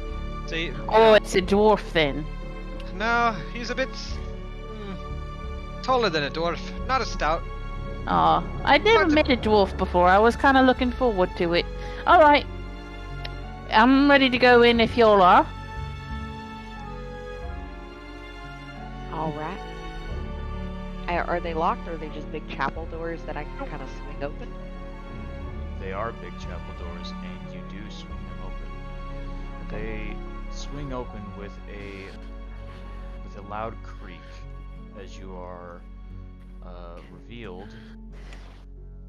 So Oh, it's a dwarf then. no, he's a bit taller than a dwarf, not as stout. Oh, I'd never But- met a dwarf before. I was kind of looking forward to it. Alright. I'm ready to go in if y'all are. All right. Are they locked, or are they just big chapel doors that I can kind of swing open? They are big chapel doors, and you do swing them open. They swing open with a loud creak as you are revealed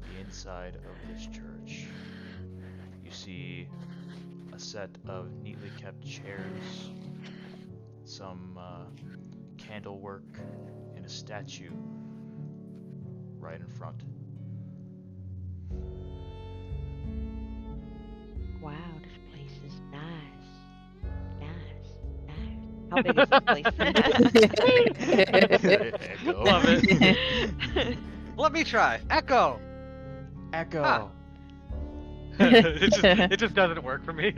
the inside of this church. You see a set of neatly kept chairs, some candle work, and a statue right in front. Wow, this place is nice. Nice. How big is this place? Echo. Love it. Let me try. Echo. Echo. it just doesn't work for me.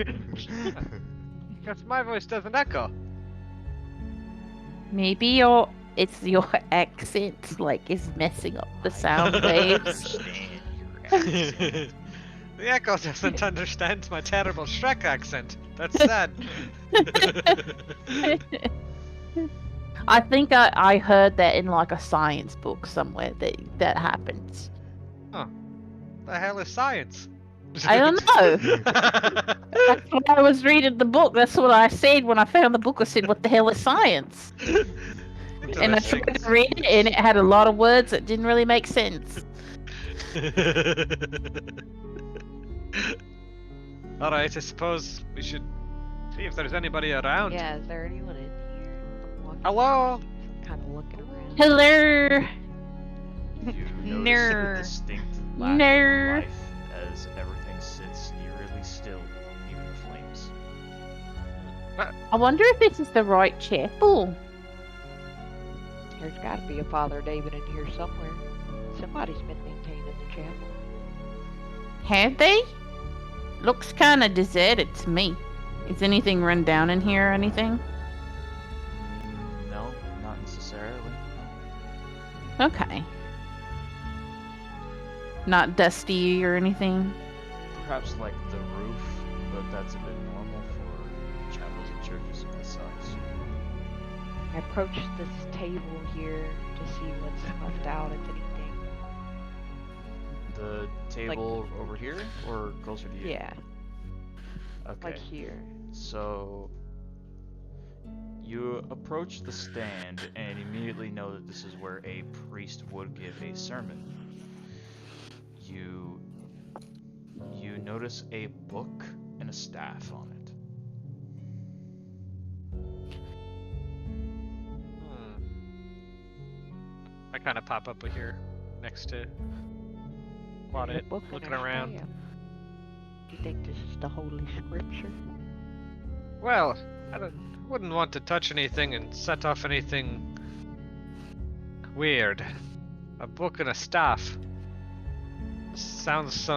Because my voice doesn't echo. Maybe it's your accent, like, is messing up the sound I waves. understand your accent. The echo doesn't understand my terrible Shrek accent. That's sad. I think I heard that in like a science book somewhere that happens. The hell is science? I don't know. That's when I was reading the book. That's what I said when I found the book. I said, "What the hell is science?" And I tried to read it, and it had a lot of words that didn't really make sense. Alright, I suppose we should see if there's anybody around. Yeah, is there anyone in here? I'm walking Hello? around, kind of looking around. Hello. You notice a Ner. distinct lack Ner. of life as everything sits eerily still, even the flames. I wonder if this is the right chapel. There's got to be a Father David in here somewhere. Somebody's been maintaining the chapel. Have they? Looks kind of deserted to me. Is anything run down in here or anything? No, not necessarily. Okay. Not dusty or anything? Perhaps like the roof, but that's a bit normal for chapels and churches of this size. I approach this table here to see what's left out, if anything. The table over here, or closer to you? Yeah, Okay. like here. So you approach the stand and immediately know that this is where a priest would give a sermon. You notice a book and a staff on it. I kind of pop up here next to A Claudette, book and looking a around. staff. Do you think this is the Holy Scripture? Well, wouldn't want to touch anything and set off anything weird. A book and a staff. Sounds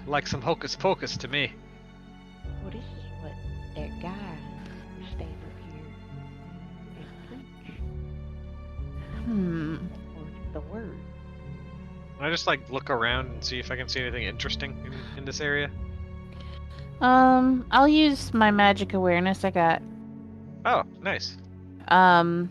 like some hocus pocus to me. Well, this is what that guy who stand up here and preach. Or the word. I just like look around and see if I can see anything interesting in this area. I'll use my magic awareness I got. Oh, nice. I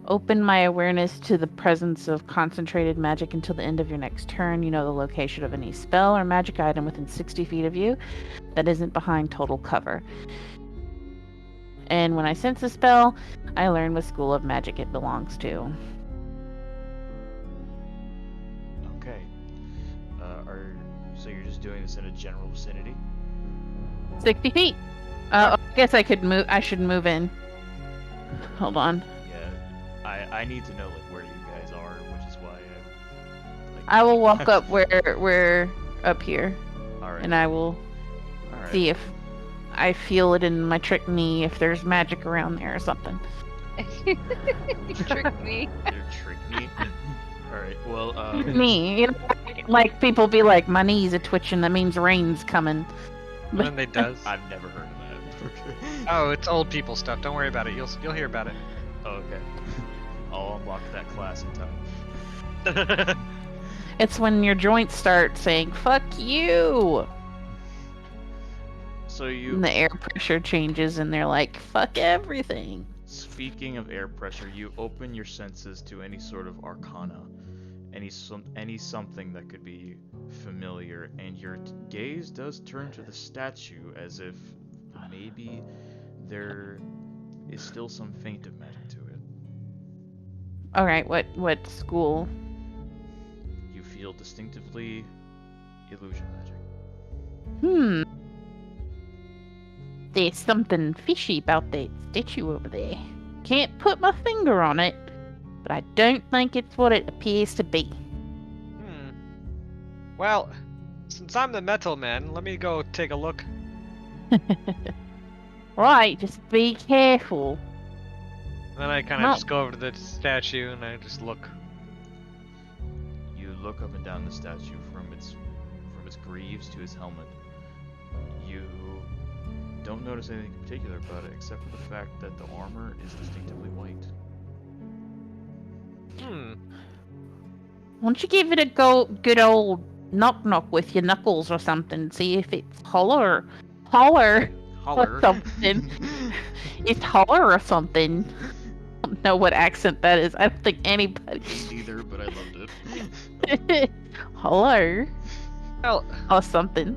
open my awareness to the presence of concentrated magic until the end of your next turn. You know the location of any spell or magic item within 60 feet of you that isn't behind total cover. And when I sense a spell, I learn what school of magic it belongs to. Okay. So you're just doing this in a general vicinity? 60 feet. I guess I could move. I should move in. Hold on. Yeah. I need to know like where you guys are, which is why I will walk up where we're up here, Alright. and I will Alright. see if I feel it in my trick knee if there's magic around there or something. You tricked me. Your trick me. Alright, well, Me, you know, like people be like, my knees are twitching. That means rain's coming. And then they does. I've never heard of that. Oh, it's old people stuff. Don't worry about it. You'll hear about it. Oh, okay. I'll unlock that class in time. It's when your joints start saying "fuck you," So you, and the air pressure changes, and they're like "fuck everything." speaking of air pressure, you open your senses to any sort of arcana, any something that could be familiar, and your gaze does turn to the statue as if maybe there is still some faint of magic to it. All right, what school? You feel distinctively illusion magic. Hmm. There's something fishy about that statue over there. Can't put my finger on it, but I don't think it's what it appears to be. Well, since I'm the metal man, let me go take a look. Right, just be careful. Then I kind No. of just go over to the statue and I just look. You look up and down the statue from its greaves to his helmet. You don't notice anything in particular about it, except for the fact that the armor is distinctively white. Why don't you give it a good old knock with your knuckles or something? See if it's holler or Holler. something. It's holler or something. I don't know what accent that is. I don't think anybody. Neither, but I loved it. Holler Well, or something.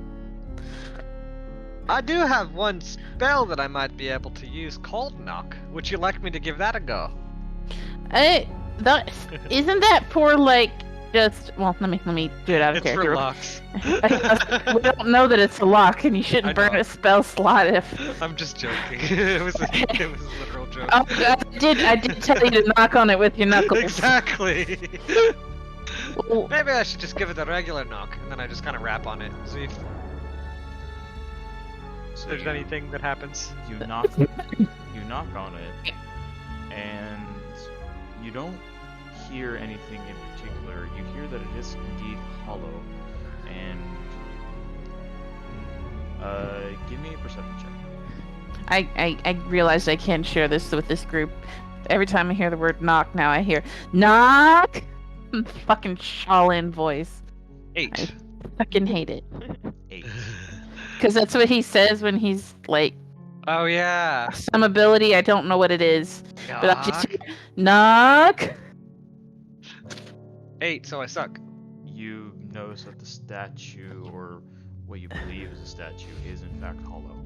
I do have one spell that I might be able to use called Knock. Would you like me to give that a go? That isn't that for like just well. Let me do it out of It's for character. locks. We don't know that it's a lock, and you I shouldn't burn know. a spell slot if. I'm just joking. it was a literal joke. Oh, I did tell you to knock on it with your knuckles. Exactly. Well, Maybe I should just give it a regular knock, and then I just kind of rap on it, see if So there's you, anything that happens. you knock on it, and you don't hear anything in particular. You hear that it is indeed hollow, and give me a perception check. I realized I can't share this with this group. Every time I hear the word knock, now I hear knock. Fucking Shaolin voice. 8. Fucking hate it. 8. Because that's what he says when he's like Oh yeah. some ability. I don't know what it is, but I just Knock. hear, knock. 8, so I suck. You notice that the statue, or what you believe is a statue, is in fact hollow.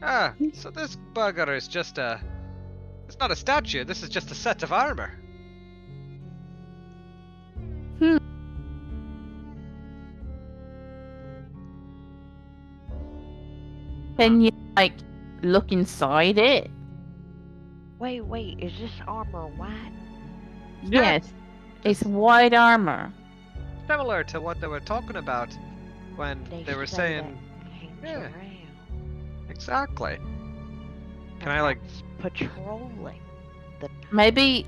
Ah, so this bugger is just a... It's not a statue, this is just a set of armor. Can you like look inside it? Wait, is this armor white? Yeah. Yes, it's white armor. Similar to what they were talking about when they were say saying... that hangs Yeah. around. Exactly. Can And I like... that's patrolling the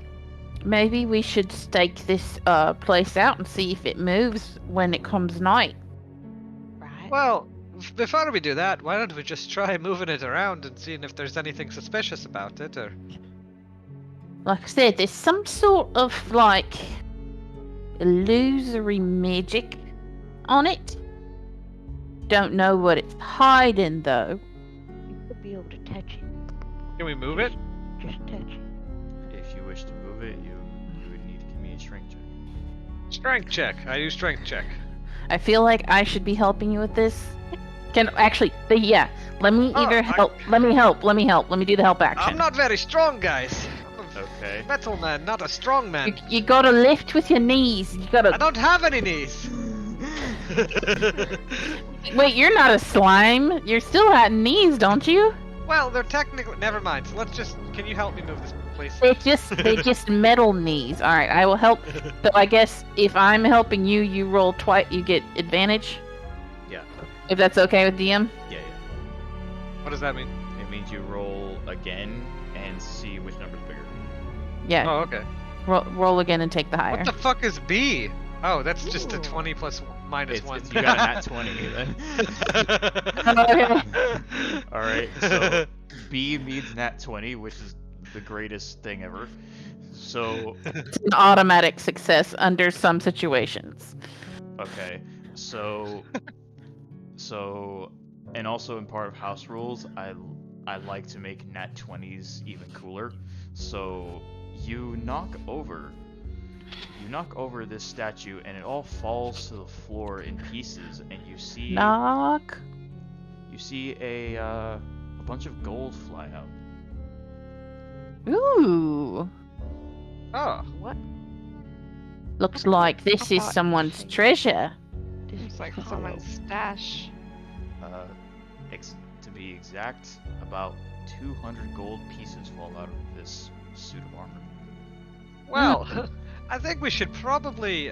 Maybe we should stake this place out and see if it moves when it comes night. right? Well, before we do that, why don't we just try moving it around and seeing if there's anything suspicious about it, or... Like I said, there's some sort of like illusory magic on it. Don't know what it's hiding though. You could be able to touch it. Can we move it? Just touch it. If you wish to move it, you would need to give me a strength check. Strength check. I do strength check. I feel like I should be helping you with this. Can actually, yeah. Let me Oh, either help. Let me help. Let me do the help action. I'm not very strong, guys. I'm Okay. a metal man, not a strong man. You gotta lift with your knees. You I gotta. don't have any knees. Wait, you're not a slime. You're still at knees, don't you? Well, they're technically... Never mind. So let's just... Can you help me move this, please? They just metal knees. All right, I will help. So I guess if I'm helping you, you roll twice. You get advantage. Yeah. If that's okay with DM. Yeah. What does that mean? It means you roll again and see which number's bigger. Yeah. Oh, okay. Roll again and take the higher. What the fuck is B? Oh, that's just a Ooh. 20 plus minus 1. You got a nat 20 then. Okay. Alright, so B means nat 20, which is the greatest thing ever. So, It's an automatic success under some situations. okay. So, and also in part of house rules, I like to make nat 20s even cooler. So, you knock over you knock over this statue and it all falls to the floor in pieces, and Knock. you see a bunch of gold fly out. Ooh. Oh, What? Looks I thought- like I this is thought you someone's said treasure. This It's is like hollow. someone's stash. Uh, to be exact, about 200 gold pieces fall out of this suit of armor. well, I think we should probably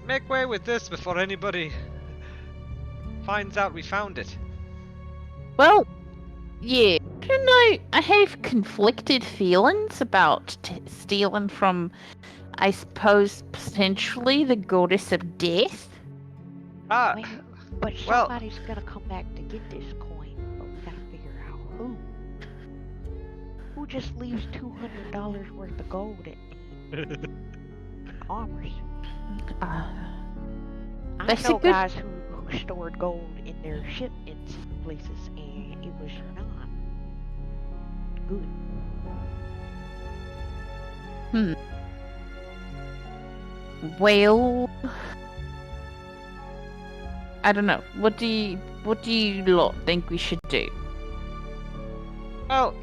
make way with this before anybody finds out we found it. Well, yeah. I don't know. I have conflicted feelings about stealing from, I suppose, potentially the goddess of death. Ah, Wait, but well- somebody's gonna come back to get this coin, but we gotta figure out who. Who just leaves $200 worth of gold at armor suit? I That's a know good- guys who stored gold in their ship in secret places, and it was not good. Well, I don't know. What do you lot think we should do? well,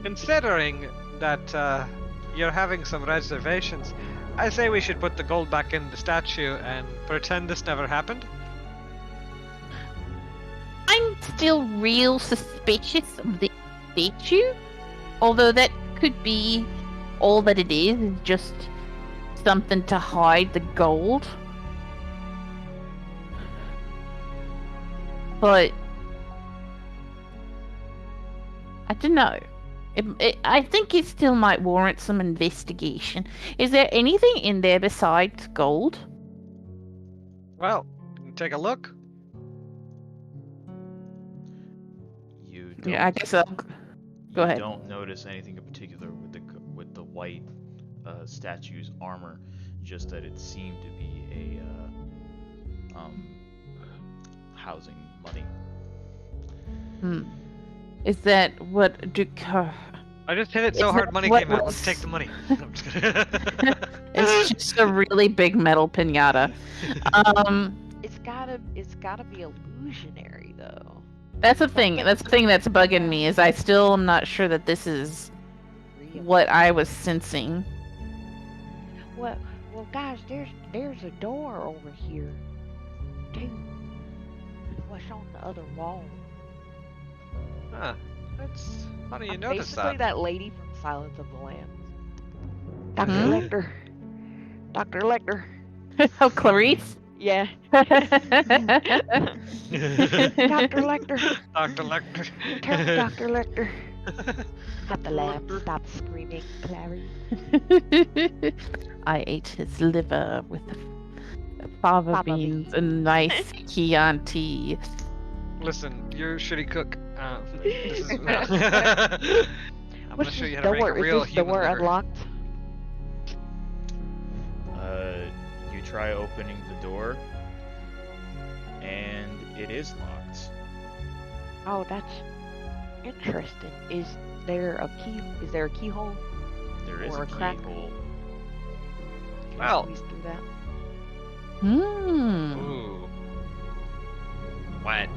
considering that you're having some reservations, I say we should put the gold back in the statue and pretend this never happened. I'm still real suspicious of the statue, although that could be all that it is just something to hide the gold. But I don't know. I think it still might warrant some investigation. Is there anything in there besides gold? Well, take a look. You don't, Yeah, I guess I'll go ahead. don't notice anything in particular with the white statue's armor, just that it seemed to be a housing money. Is that what do? I just hit it so Is hard that money what came out. was- Let's take the money. I'm just kidding. It's just a really big metal pinata. It's gotta be illusionary though. That's the thing. That's the thing that's bugging me is I still am not sure that this is Real. what I was sensing. Well, guys, there's a door over here, too. What's on the other wall? Huh. That's funny you I'm notice basically that. lady from Silence of the Lambs. Dr. Hmm? Lecter. Dr. Lecter. Oh, Clarice. Yeah. Dr. Dr. Lecter. Lecter. Tell me, Dr. Lecter. Have the lamb Lecter. stop screaming, Clary. I ate his liver with fava Fava beans and nice Chianti. Listen, you're a shitty cook. This is. I'm gonna What's show you this how to make door? a real Is this human door liver. unlocked? You try opening the door, and it is locked. Oh, that's interesting. Is there a key? Is there a keyhole? There is Or a a crack. keyhole. Can Well. I squeeze through that? Hmm. Ooh. What?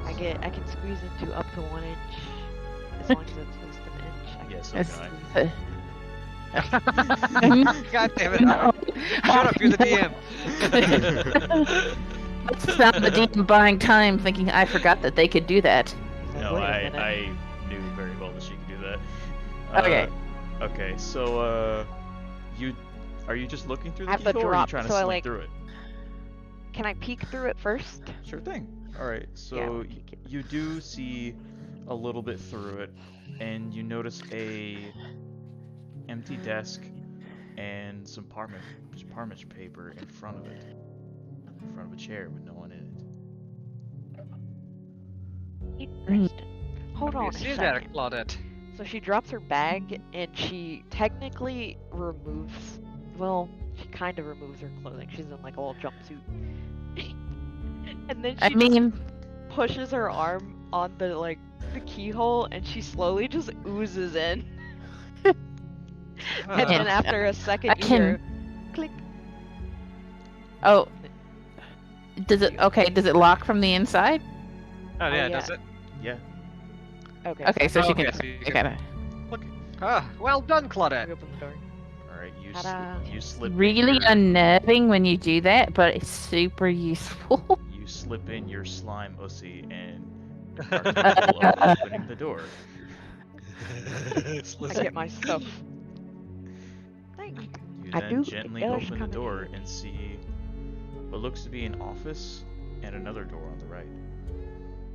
I can squeeze into up to 1 inch, as long as it's at least an inch. I Yes, can Yes. okay. God damn it! No. Shut up! You're the DM. Let's stop the DM buying time thinking I forgot that they could do that. No, Wait a minute. I knew very well that she could do that. Okay. Okay, so are you just looking through I the have the keyhole, or are you drop, trying to so I, slink like- through it? Can I peek through it first? Sure thing. All right, so Yeah, I'll peek it. you do see a little bit through it, and you notice a empty desk and some parchment paper in front of it, in front of a chair with no one in it. Interesting. Hold on a You see that, second. Claudette? So she drops her bag and she technically removes. Well, she kind of removes her clothing. She's in like a little jumpsuit. And then I she just mean, pushes her arm on the keyhole and she slowly just oozes in. And then Yeah. after a second I you hear can. click. Oh, does it? You- Okay, does it lock from the inside? Oh yeah, yeah. does it? Yeah. Okay. Okay, so she Okay, can. so you I can- gotta. Ah, well done, Claudette. We open the door. All right. Ta-da. You slip. Really in your, unnerving when you do that, but it's super useful. You slip in your slime ussy and are capable of opening the door. I get my stuff. Thank you. You I then do gently get English open the coming door in. and see what looks to be an office and another door on the right.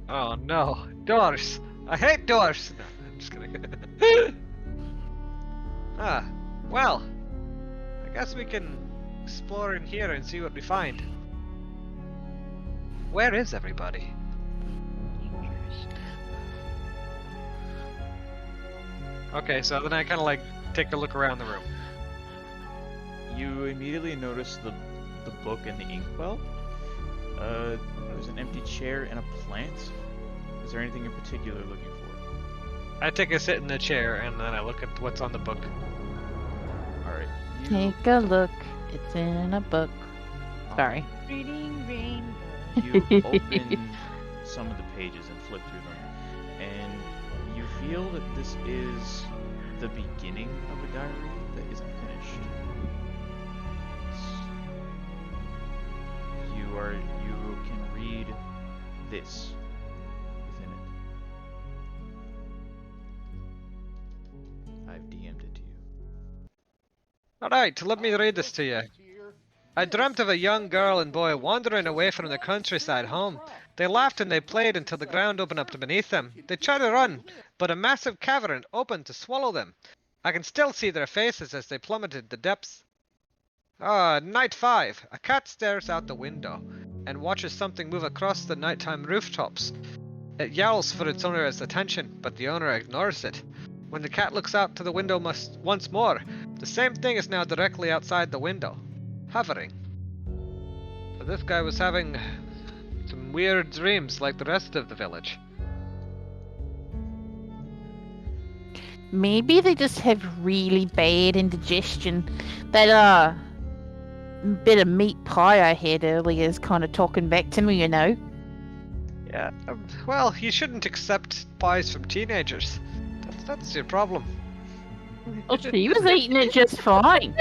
Oh no, doors! I hate doors! No, I'm just kidding. Ah, well, I guess we can explore in here and see what we find. Where is everybody? Interesting. Okay, so then I kind of like take a look around the room. You immediately notice the book and the inkwell. There's an empty chair and a plant. Is there anything in particular you're looking for? I take a sit in the chair and then I look at what's on the book. All right. You, Take a look. It's in a book. Sorry. Reading rainbow. You open some of the pages and flip through them, and you feel that this is the beginning of a diary that isn't finished. You can read this within it. I've DM'd it to you. Alright, let me read this to you. I dreamt of a young girl and boy wandering away from the countryside home. They laughed and they played until the ground opened up beneath them. They tried to run, but a massive cavern opened to swallow them. I can still see their faces as they plummeted the depths. Night 5. A cat stares out the window and watches something move across the nighttime rooftops. It yowls for its owner's attention, but the owner ignores it. When the cat looks out to the window once more, the same thing is now directly outside the window, hovering. So this guy was having some weird dreams like the rest of the village. Maybe they just have really bad indigestion. That bit of meat pie I had earlier is kind of talking back to me, you know. Yeah, well, you shouldn't accept pies from teenagers. That's your problem. Oh, she was eating it just fine.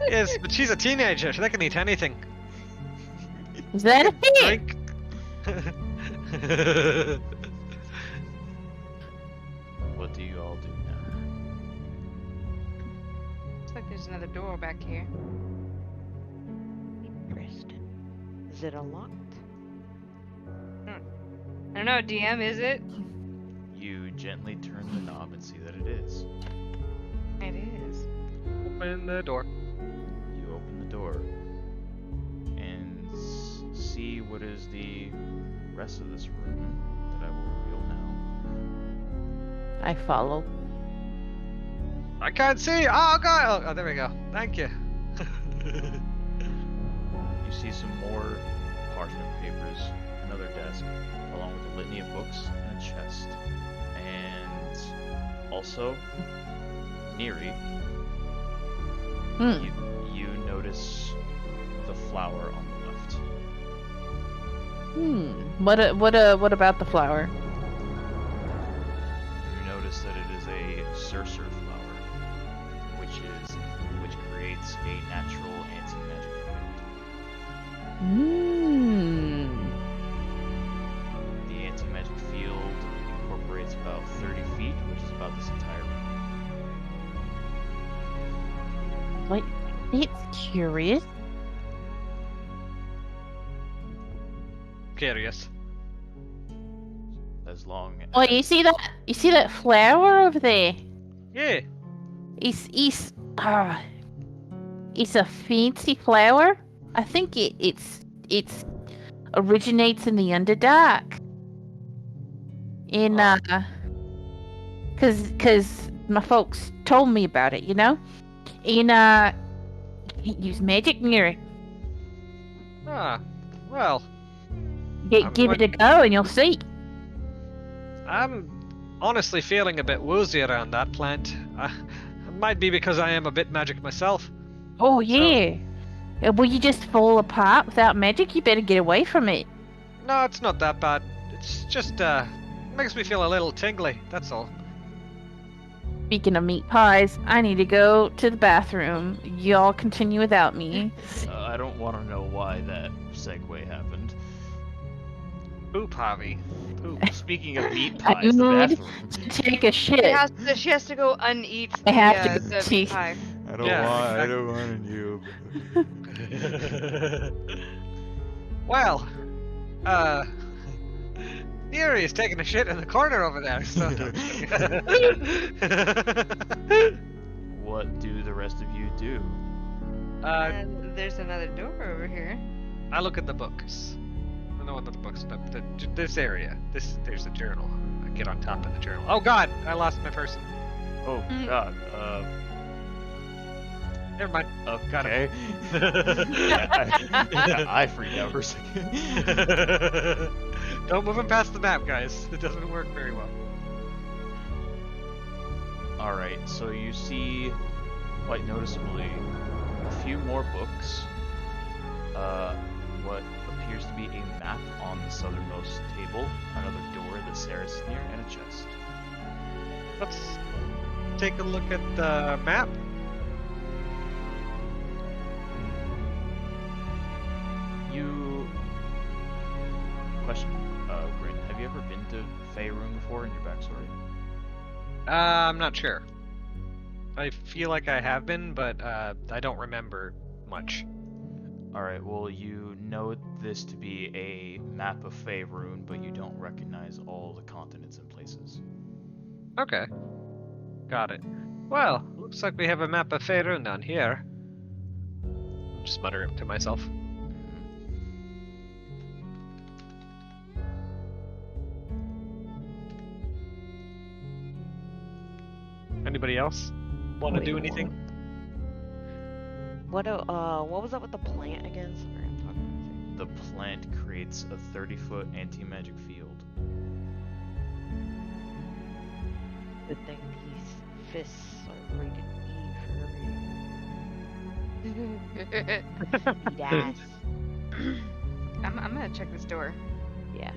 Yes, but she's a teenager. They can eat anything. Is that a thing? Drink. What do you all do now? Looks like there's another door back here. Interesting. Is it unlocked? I don't know, DM, is it? You gently turn the knob and see that it is. It is. Open the door. You open the door and see what is the rest of this room that I will reveal now. I follow. I can't see. Oh god. Oh, there we go. Thank you. You see some more parchment papers, another desk, along with a litany of books and a chest. And also, Neri, Hmm. you notice the flower on the left. What about the flower? You notice that it is a sorcerer flower, which creates a natural anti-magic field. The anti-magic field incorporates about 30 feet, which is about this entire room. Like, it's curious. Curious. As long as Oh, you see that? You see that flower over there? Yeah. It's a fancy flower. I think it's originates in the Underdark. In cause My folks told me about it, And, use magic near it. Ah, well, Give it a go and you'll see. I'm honestly feeling a bit woozy around that plant. It might be because I am a bit magic myself. Oh, yeah. Will you just fall apart without magic? You better get away from it. No, it's not that bad. It's just, makes me feel a little tingly, that's all. Speaking of meat pies, I need to go to the bathroom. Y'all continue without me. I don't want to know why that segue happened. Poop, Harvey. Poop. Speaking of meat I pies, the need bathroom. to take a shit. She has to go uneat I the, have to the see- meat pie. I don't Yeah, want. I exactly. don't want you. Well, Yuri is taking a shit in the corner over there, so... What do the rest of you do? And there's another door over here. I look at the books. No, not the books, this area. There's a journal. I get on top of the journal. Oh god, I lost my person. Oh God. Never mind. Got Okay. I freaked out for a second. Don't move him past the map, guys. It doesn't work very well. All right. So you see, quite noticeably, a few more books. What appears to be a map on the southernmost table, another door that Sarah's near, and a chest. Let's take a look at the map. You question, Grin, have you ever been to Faerun before in your backstory? I'm not sure. I feel like I have been, but I don't remember much. Alright, well, you know this to be a map of Faerun, but you don't recognize all the continents and places. Okay. Got it. Well, looks like we have a map of Faerun down here. Just muttering to myself. Anybody else want to Wait, do anything? What was up with the plant again? Sorry, I'm talking The plant creates a 30-foot anti-magic field. Good thing these fists are rated E for every. Eat ass. I'm gonna check this door. Yeah.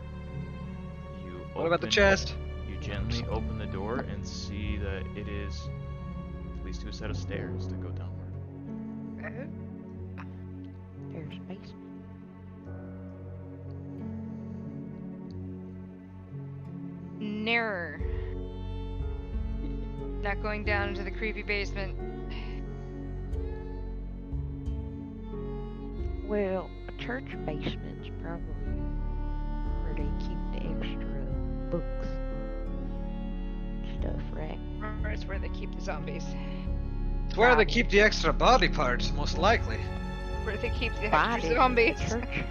You What about the open- chest? You gently open the door and see that it leads to a set of stairs that go downward. There's basement. Nearer. Not going down into the creepy basement. Well, a church basement's probably where they keep the extra books and stuff, right? Or it's where they keep the zombies. It's where they keep the extra body parts, most likely. Where they keep the Body extra zombies. church.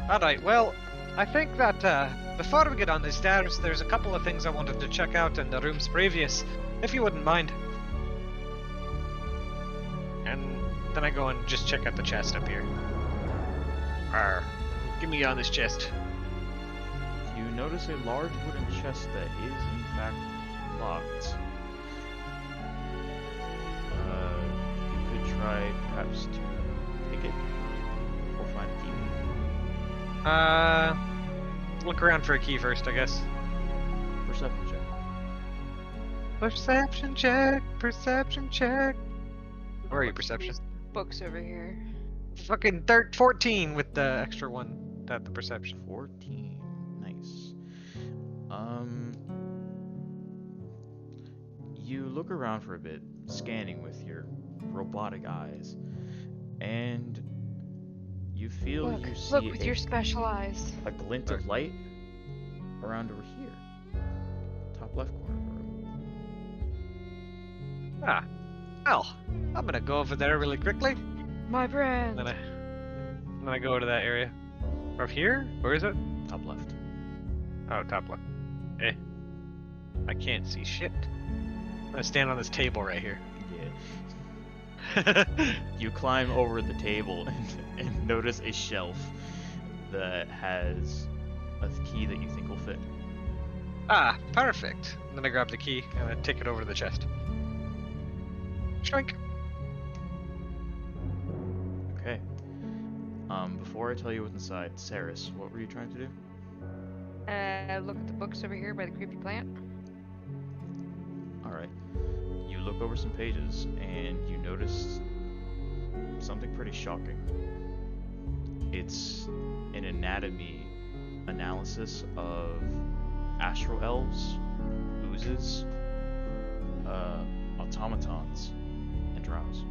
Alright, well, I think that before we get on these stairs, there's a couple of things I wanted to check out in the rooms previous, if you wouldn't mind. And then I go and just check out the chest up here. Arr, give me on this chest. You notice a large wooden chest that is, in fact, locked. You could try, perhaps, to pick it, or find a key. Look around for a key first, I guess. Perception check. Perception check, perception check. Where are you, perception? Books over here. Fucking 14 with the extra one. That the perception. 14. Nice. You look around for a bit, scanning with your robotic eyes, and you feel you see Look with your special eyes. a glint of light around over here. Top left corner of the room. Ah. Well, I'm gonna go over there really quickly. My And brand. then I go to that area. Or here? Where is it? Top left. Oh, top left. Hey. I can't see shit. I'm gonna stand on this table right here. Yeah. You climb over the table and notice a shelf that has a key that you think will fit. Ah, perfect. And then I grab the key and I take it over to the chest. Shrink. Okay. Before I tell you what's inside, Saris, what were you trying to do? Look at the books over here by the creepy plant. Alright. You look over some pages and you notice something pretty shocking. It's an anatomy analysis of astral elves, oozes, automatons, and drows.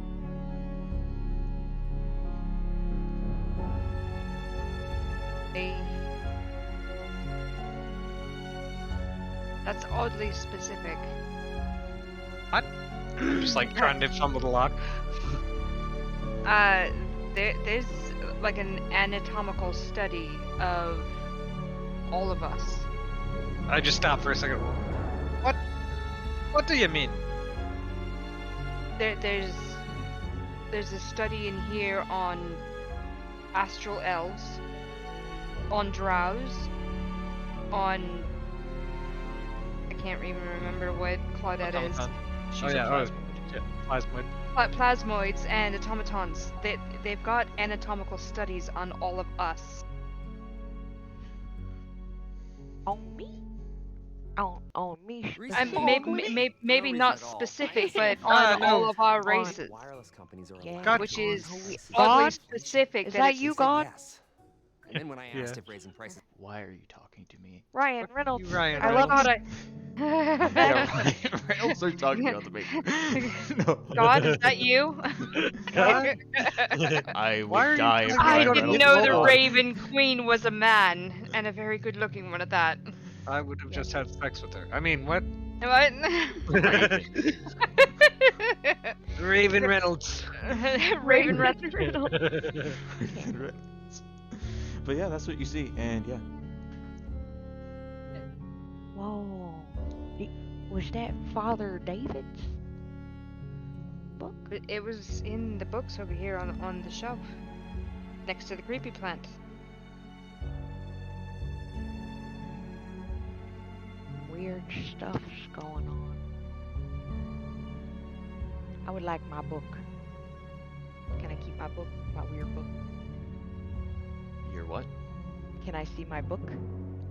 That's oddly specific. What? I'm just like trying to fumble the lock. There's like an anatomical study of all of us. I just stopped for a second. What? What do you mean? There's a study in here on astral elves, on drows, on I can't even remember what Claudette is. Automaton. She's Oh a yeah, plasmoid. yeah, plasmoid. Plasmoids and automatons. They've got anatomical studies on all of us. On me? On me Maybe not specific, but no. on all of our On- races, Wireless companies are Yeah. God. which is God? oddly specific. Is that that it's- you, They said God? yes. And then when I asked Yeah. if raising prices Why are you talking to me? Ryan Reynolds. Ryan I love Reynolds. Yeah, Reynolds are talking on the basement. No. God, is that you? God? I Why are would you die if telling me I I Ryan don't didn't Reynolds get know was the rolled? God. Raven Queen was a man, and a very good looking one at that. I would have Yeah. just had sex with her. I mean, what? What? Raven Reynolds. Raven Reynolds. Ryan Reynolds. But yeah, that's what you see, and yeah. Whoa. Was that Father David's book? It was in the books over here on the shelf, next to the creepy plant. Weird stuff's going on. I would like my book. Can I keep my book? My weird book? You're what? Can I see my book? The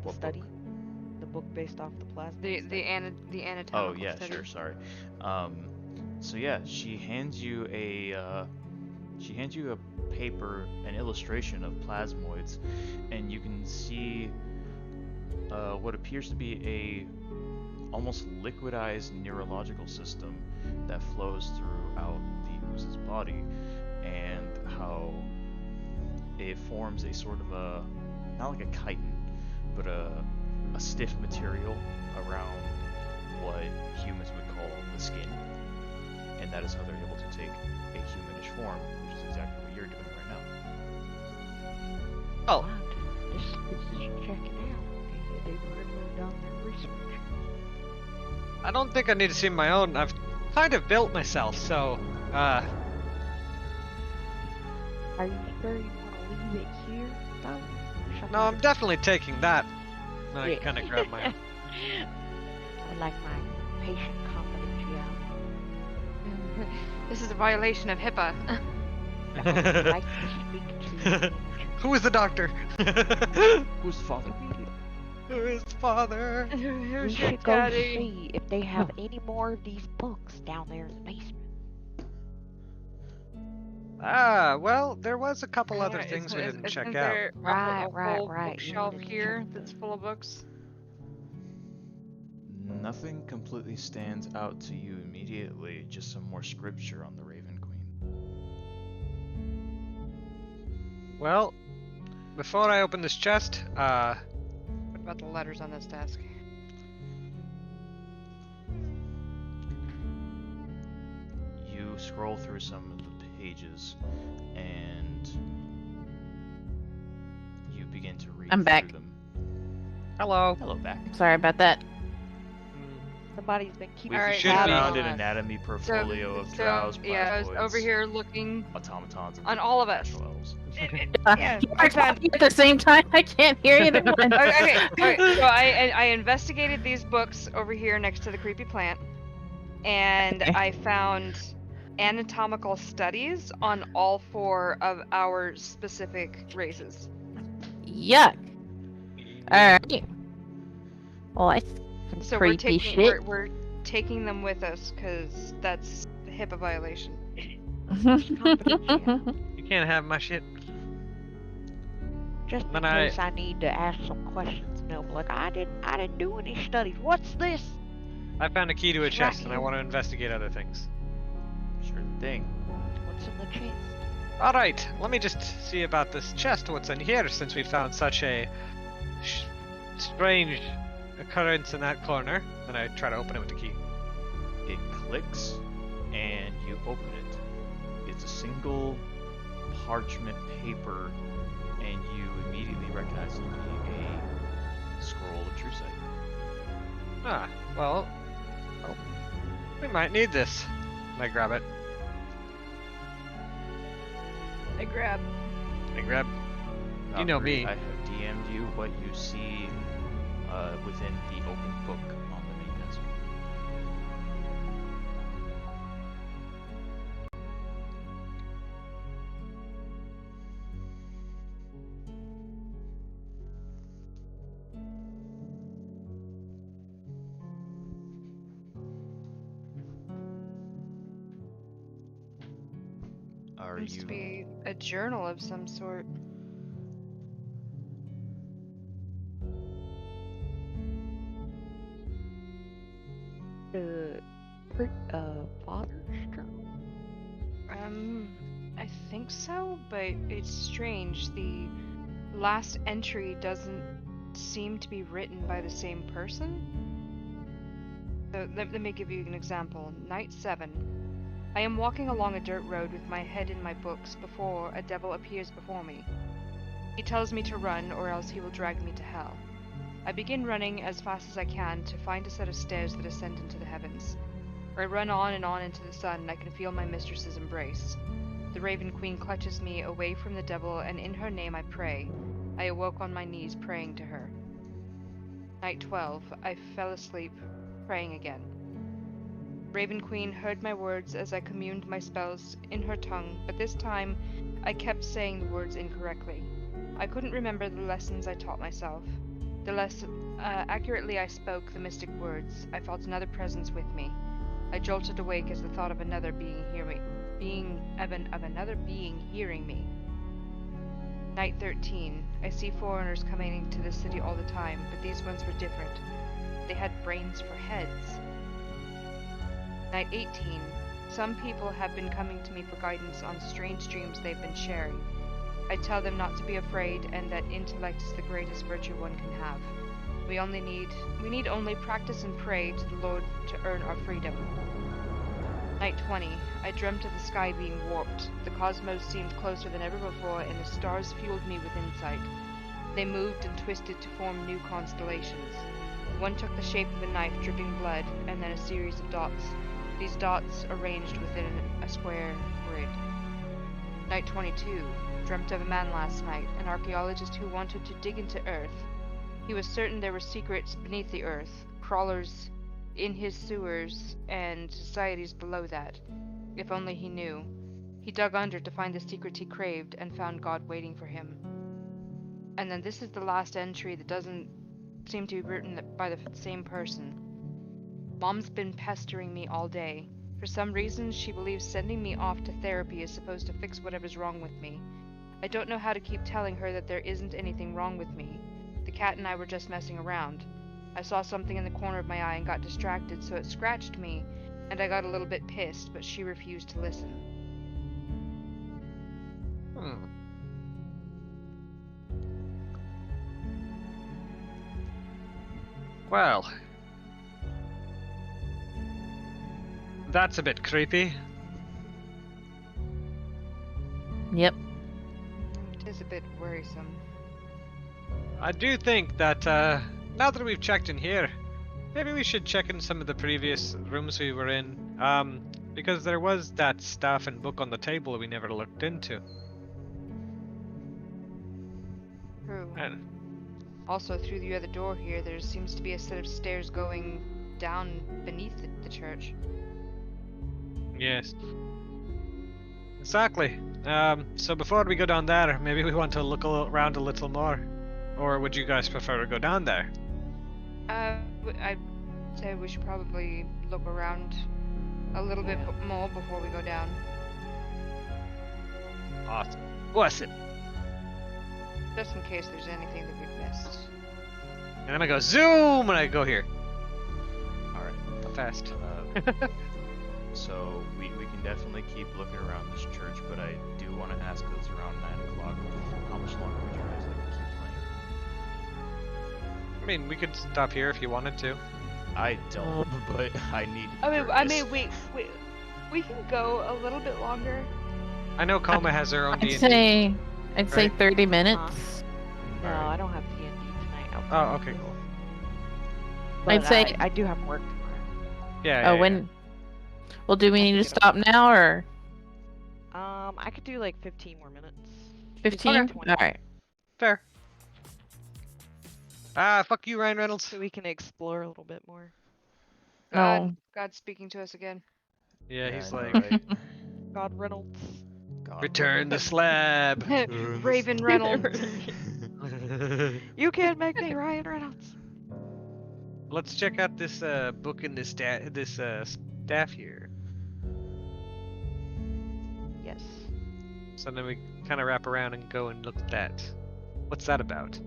What study? book? The book based off the plasma? The study? anatomical Oh yeah, study. sure. Sorry. So yeah, she hands you a paper, an illustration of plasmoids, and you can see what appears to be a almost liquidized neurological system that flows throughout the ooze's body, and how it forms a sort of a, not like a chitin, but a stiff material around what humans would call the skin, and that is how they're able to take a humanish form, which is exactly what you're doing right now. Oh, Wow, this is checking out. They've really done their research. I don't think I need to see my own. I've kind of built myself, so, Are you sure you want to leave it here, though? Shall no, I- I'm definitely taking that. And I Yeah. kind of grab my own. I would like my patient confidentiality. This is a violation of HIPAA. I would like to speak to the manager. Who is the doctor? Who's the father? Who is father? We Who's your should go daddy? see if they have any more of these books down there in the basement. Ah, well, there was a couple other Yeah, things we isn't didn't check out. there Right, a right, whole right. You bookshelf wanted to here check that's the- full of books? Nothing completely stands out to you immediately, just some more scripture on the Raven Queen. Well, before I open this chest, What about the letters on this desk? You scroll through some of the pages, and you begin to read I'm through back. them. Hello. Hello back. Sorry about that. Somebody's been keeping We Alright, should tabs found on an us. anatomy portfolio of So, drows, yeah, I was plasmoids, over here looking automatons, and on all of us. natural elves. Yeah, you I are found. talking at the same time. I can't hear either one. Okay. So I investigated these books over here next to the creepy plant, and Okay. I found anatomical studies on all 4 of our specific races. Yuck. Alright. Well, that's some So we're creepy taking shit. we're taking them with us because that's a HIPAA violation. confidential. You can't have my shit. Just in Then case I need to ask some questions. No, like I didn't do any studies. What's this? I found a key to a It's right chest, and I here. want to investigate other things. Sure thing. What's in the chest? All right, let me just see about this chest. What's in here? Since we found such a strange occurrence in that corner, then I try to open it with the key. It clicks, and you open it. It's a single parchment paper, and you immediately recognize it to be a scroll of true sight. Ah, well, we might need this. And I grab it. I grab. You know Valkyrie, me. I have DM'd you what you see within the open book on the main desk. Are Seems to you be a journal of some sort. The father's journal? I think so, but it's strange. The last entry doesn't seem to be written by the same person. So let me give you an example. Night 7. I am walking along a dirt road with my head in my books before a devil appears before me. He tells me to run, or else he will drag me to hell. I begin running as fast as I can to find a set of stairs that ascend into the heavens. I run on and on into the sun, and I can feel my mistress's embrace. The Raven Queen clutches me away from the devil, and in her name I pray. I awoke on my knees praying to her. Night 12. I fell asleep, praying again. Raven Queen heard my words as I communed my spells in her tongue, but this time I kept saying the words incorrectly. I couldn't remember the lessons I taught myself. The less accurately I spoke the mystic words, I felt another presence with me. I jolted awake as the thought of another being hearing me. Night 13. I see foreigners coming into the city all the time, but these ones were different. They had brains for heads. Night 18. Some people have been coming to me for guidance on strange dreams they've been sharing. I tell them not to be afraid and that intellect is the greatest virtue one can have. We need only practice and pray to the Lord to earn our freedom. Night 20. I dreamt of the sky being warped. The cosmos seemed closer than ever before, and the stars fueled me with insight. They moved and twisted to form new constellations. One took the shape of a knife dripping blood, and then a series of dots. These dots arranged within a square grid. Night 22. Dreamt of a man last night, an archaeologist who wanted to dig into Earth. He was certain there were secrets beneath the Earth, crawlers in his sewers, and societies below that. If only he knew. He dug under to find the secrets he craved and found God waiting for him. And then this is the last entry that doesn't seem to be written by the same person. Mom's been pestering me all day. For some reason, she believes sending me off to therapy is supposed to fix whatever's wrong with me. I don't know how to keep telling her that there isn't anything wrong with me. The cat and I were just messing around. I saw something in the corner of my eye and got distracted, so it scratched me, and I got a little bit pissed, but she refused to listen. Well, that's a bit creepy. Yep. It is a bit worrisome. I do think that now that we've checked in here, maybe we should check in some of the previous rooms we were in. Because there was that staff and book on the table we never looked into. True. And Also, through the other door here, there seems to be a set of stairs going down beneath the church. yes. Exactly. So before we go down there, maybe we want to look around a little more. Or would you guys prefer to go down there? I'd say we should probably look around a little bit more before we go down. Awesome. Awesome. Just in case there's anything that we've missed. And then I go zoom when I go here. Alright. How fast? So we can definitely keep looking around this church, but I do want to ask, it's around 9 o'clock. How much longer would you guys like to keep playing? I mean, we could stop here if you wanted to. I don't, but I need to be I curious. mean, we can go a little bit longer. I know Koma has her own I'd D&D. say, I'd say Right. 30 minutes. No, Alright. I don't have D&D tonight. Oh, okay, cool. I'd But say- I do have work tomorrow. Yeah. Oh, when? Well, do we I need to think it'll- stop now or I could do like 15 more minutes. 15? 20. All right. Fair. Fuck you, Ryan Reynolds. So we can explore a little bit more. No. God's speaking to us again. Yeah, he's I know, like, right? God Reynolds. God, return the slab. Raven Reynolds. You can't make me Ryan Reynolds. Let's check out this book in this staff here. Yes. So then we kind of wrap around and go and look at that. What's that about?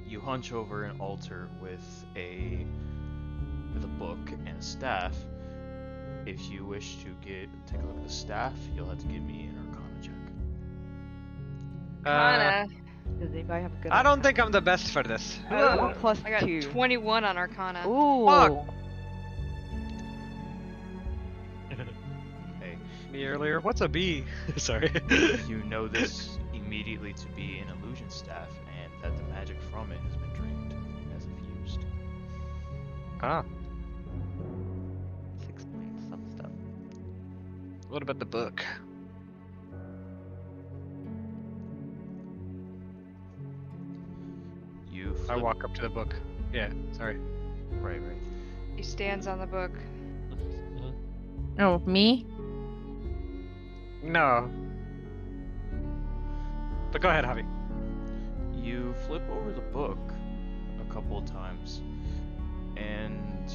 You hunch over an altar with a book and a staff. If you wish to take a look at the staff, you'll have to give me an Arcana check. Arcana. Does anybody have a good I don't Arcana? think I'm the best for this. Oh, plus I got 2. 21 on Arcana. Ooh. Fuck. Okay. Me earlier. What's a bee? Sorry. You know this immediately to be an illusion staff, and that the magic from it has been drained as if used. Ah. This explains some stuff. What about the book? You I flip. walk up to the book. Yeah. Sorry. Right. He stands on the book. Oh, me? No. But go ahead, Javi. You flip over the book a couple of times, and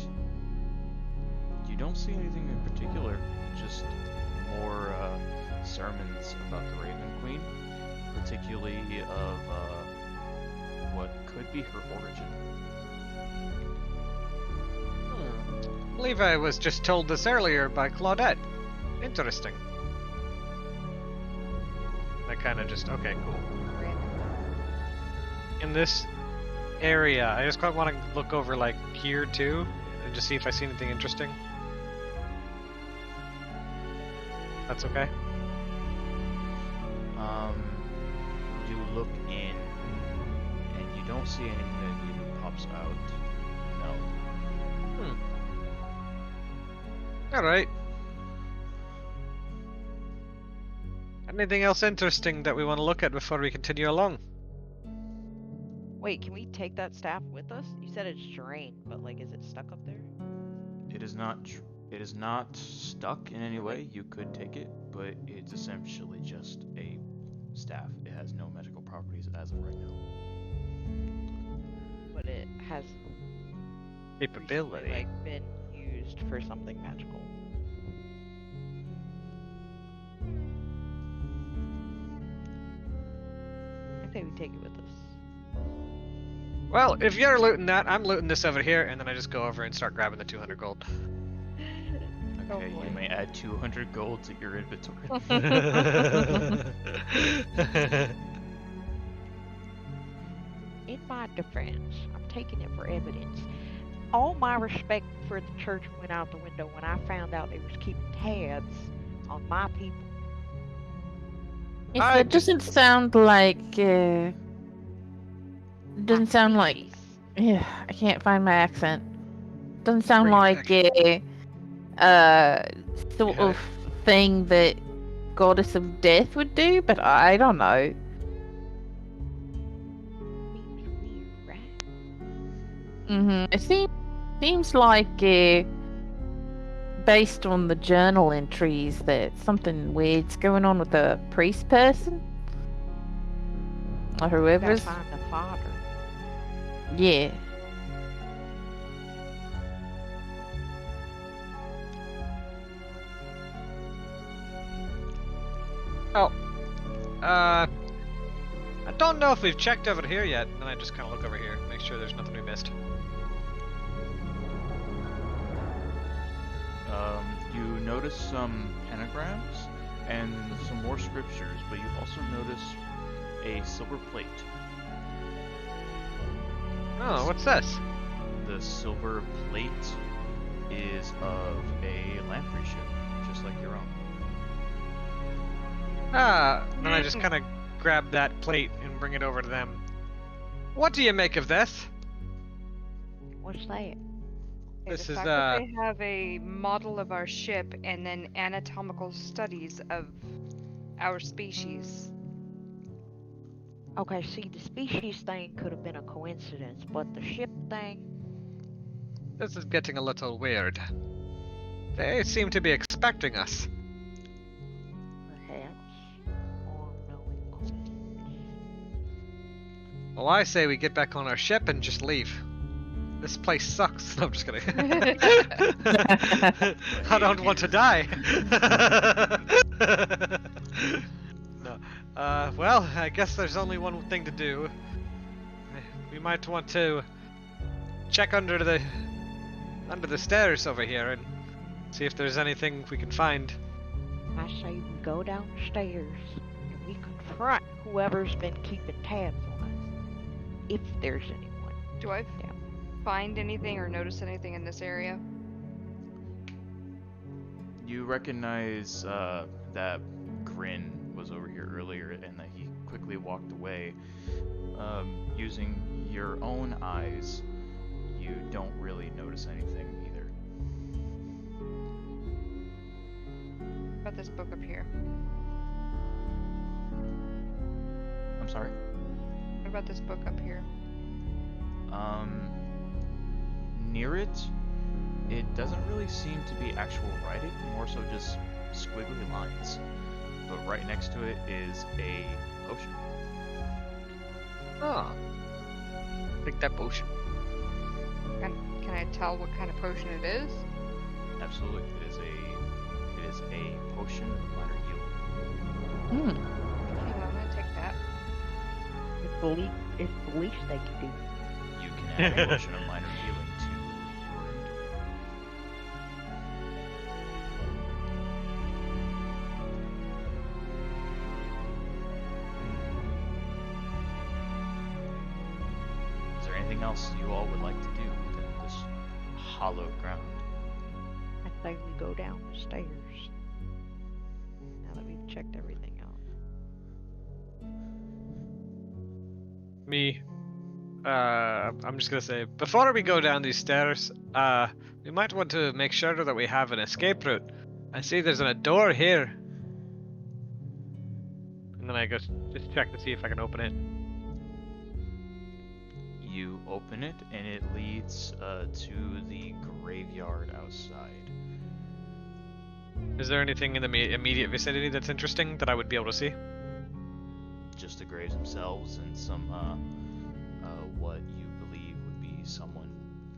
you don't see anything in particular, just more sermons about the Raven Queen, particularly of what could be her origin. I believe I was just told this earlier by Claudette. Interesting. I kind of just, okay, cool. In this area, I just quite want to look over, like, here too, and just see if I see anything interesting. That's okay? You look in, and you don't see anything that even pops out. No. Alright. Anything else interesting that we want to look at before we continue along? Wait, can we take that staff with us? You said it's drained, but like, is it stuck up there? It is not. It is not stuck in any way. You could take it, but it's essentially just a staff. It has no magical properties as of right now. But it has Capability. recently, like been used for something magical. I say we take it with us. Well, if you're looting that, I'm looting this over here, and then I just go over and start grabbing the 200 gold. Okay, boy. you may add 200 gold to your inventory. In my defense, I'm taking it for evidence. All my respect for the church went out the window when I found out they was keeping tabs on my people. Yes, I that doesn't sound like. It doesn't sound like. Species. Yeah, I can't find my accent. Doesn't sound Bring it like back. a sort Yeah. of thing that Goddess of Death would do, but I don't know. Seems weird, right? It seems like based on the journal entries that something weird's going on with the priest person or Gotta whoever's. find the father. Yeah. Oh, I don't know if we've checked over here yet. And I just kind of look over here, make sure there's nothing we missed. You notice some pentagrams and some more scriptures, but you also notice a silver plate. Oh, what's this? The silver plate is of a lamprey ship, just like your own. Then I just kind of grab that plate and bring it over to them. What do you make of this? What's that? This the is, fact that they have a model of our ship and then anatomical studies of our species. Okay, see, the species thing could have been a coincidence, but the ship thing, This is getting a little weird. They seem to be expecting us. perhaps. All-knowing queens. Well, I say we get back on our ship and just leave. This place sucks. No, I'm just kidding. I don't want to die. No. Well, I guess there's only one thing to do. We might want to check under the stairs over here and see if there's anything we can find. I say we go down the stairs and we confront whoever's been keeping tabs on us. If there's anyone. Do I Yeah. find anything or notice anything in this area? You recognize that Grin was over here earlier and that he quickly walked away. Using your own eyes, you don't really notice anything either. What about this book up here? I'm sorry? What about this book up here? Near it, it doesn't really seem to be actual writing, more so just squiggly lines. But right next to it is a potion. Oh. Take that potion. Can I tell what kind of potion it is? Absolutely, it is a potion of minor healing. Okay, well, I'm gonna take that. It's the least they can do. You can add a potion of minor healing to your inventory. Is there anything else you all would like to do within this hallowed ground? I say we go down the stairs. Now that we've checked everything out. Me. I'm just gonna say, before we go down these stairs, we might want to make sure that we have an escape route. I see there's a door here. And then I just check to see if I can open it. You open it, and it leads to the graveyard outside. Is there anything in the immediate vicinity that's interesting that I would be able to see? Just the graves themselves and some, what you believe would be someone,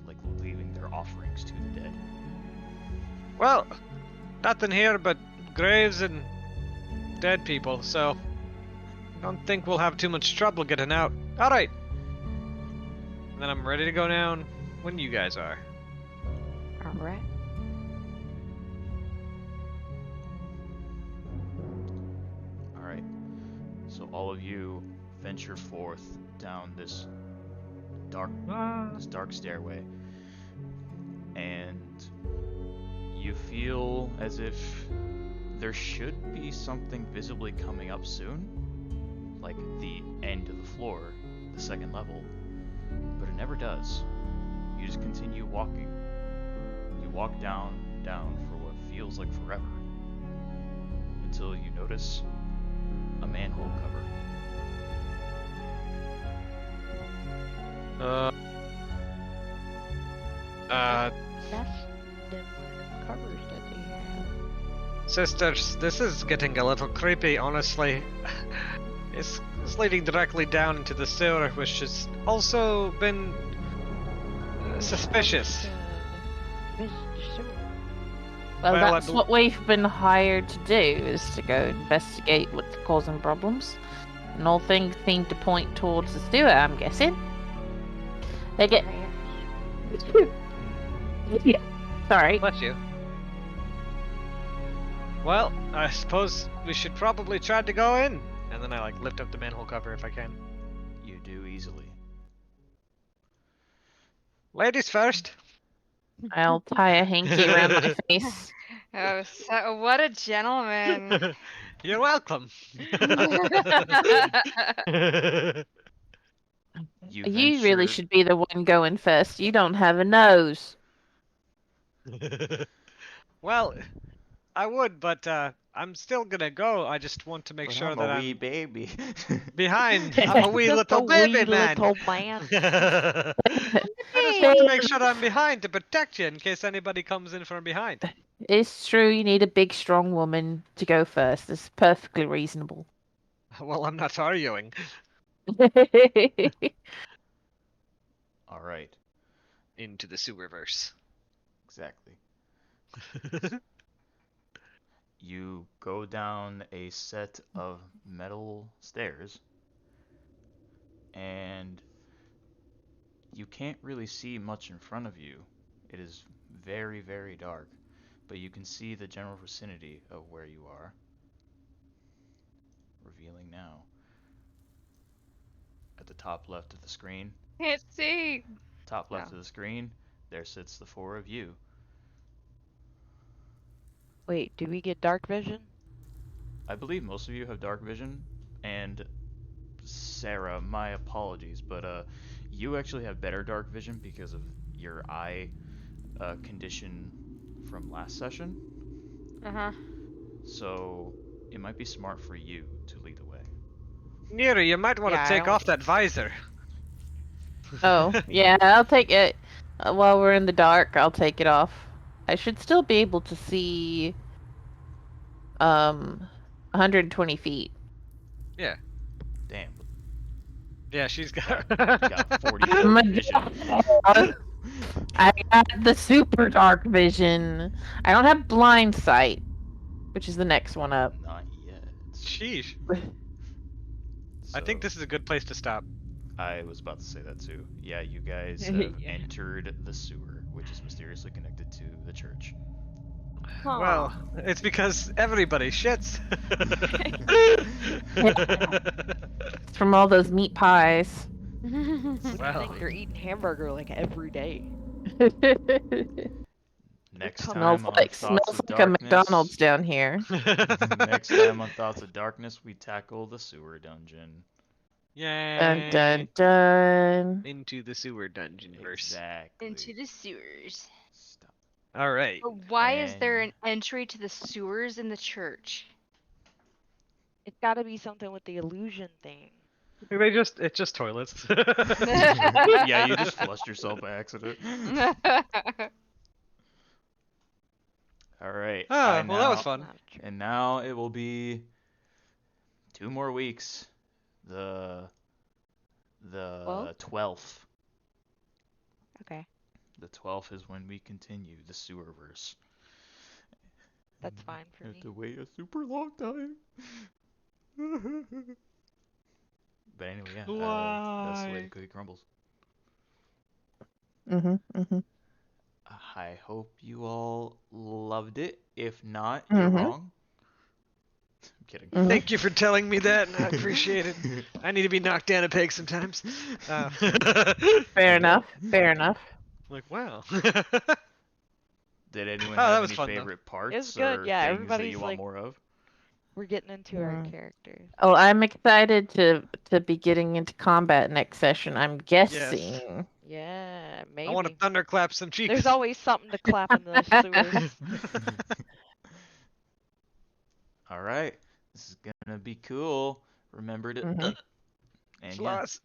like, leaving their offerings to the dead. Well, nothing here but graves and dead people, so I don't think we'll have too much trouble getting out. Alright. And then I'm ready to go down when you guys are. Alright. Alright. So all of you venture forth down this dark stairway. And you feel as if there should be something visibly coming up soon. Like the end of the floor, the second level. But it never does. You just continue walking. You walk down for what feels like forever, until you notice a manhole cover. That's the covers that they have. Sisters, this is getting a little creepy, honestly. It's leading directly down into the sewer, which has also been suspicious. Visit the sewer. Well, Well, I that's what we've been hired to do, is to go investigate what's causing problems. And all things seem to point towards the sewer, I'm guessing. They get... Yeah. Sorry. Bless you. Well, I suppose we should probably try to go in. And then I like lift up the manhole cover if I can. You do easily. Ladies first. I'll tie a hanky around my face. Oh, so, what a gentleman. You're welcome. You really should be the one going first. You don't have a nose. Well, I would, but I'm still gonna go. I just want to make But sure I'm that a I'm wee baby. behind. I'm a wee Just little a baby wee man. little man. I just want to make sure I'm behind to protect you in case anybody comes in from behind. It's true, you need a big, strong woman to go first. It's perfectly reasonable. Well, I'm not arguing. All right. Into the sewerverse. Exactly. You go down a set of metal stairs, and you can't really see much in front of you. It is very, very dark, but you can see the general vicinity of where you are. Revealing now. At the top left of the screen, Can't see. top left No. of the screen, there sits the four of you. Wait, do we get dark vision? I believe most of you have dark vision, and Sarah, my apologies, but you actually have better dark vision because of your eye condition from last session. Uh-huh. So it might be smart for you to lead the way. Neri, you might want Yeah, to I take don't- off that visor. Oh, yeah, I'll take it. While we're in the dark, I'll take it off. I should still be able to see 120 feet. Yeah. Damn, Yeah, she's got. got 40 I'm a foot vision. dog. I got the super dark vision. I don't have blind sight, which is the next one up. Not yet. Sheesh. I So, think this is a good place to stop. I was about to say that too. Yeah, you guys have Yeah. entered the sewer, which is mysteriously connected to the church. Well, it's because everybody shits. It's from all those meat pies. I Well. think they're eating hamburger like every day. Next smells time on like Thoughts smells of like a Darkness. McDonald's down here. Next time on Thoughts of Darkness, we tackle the sewer dungeon. Yay. Dun dun dun. Into the sewer dungeon verse. Exactly. Into the sewers. Stop. All right. But why is there And- an entry to the sewers in the church? It's got to be something with the illusion thing. It's just toilets. Yeah, you just flushed yourself by accident. All right. Ah, well, that was fun. Not true. And now it will be 2 more weeks. The Well? 12th. Okay, The 12th is when we continue the sewerverse. that's fine for Have me. to wait a super long time. But anyway, yeah, that's the way Why? the cookie crumbles. Mm-hmm. I hope you all loved it. If not, you're Mhm. wrong. I'm kidding. Mhm. Thank you for telling me that, and I appreciate it. I need to be knocked down a peg sometimes. Fair enough. Fair enough. Like, wow. Did anyone Oh, that have was any fun, though. favorite parts It's good, or yeah, things that everybody's you want like- more of? We're getting into our Mm. characters. Oh, I'm excited to be getting into combat next session. I'm guessing Yeah, I want to maybe. thunderclap some cheeks. There's always something to clap in the sewers. All right, this is gonna be cool. Remember to Mhm. and yeah, Floss.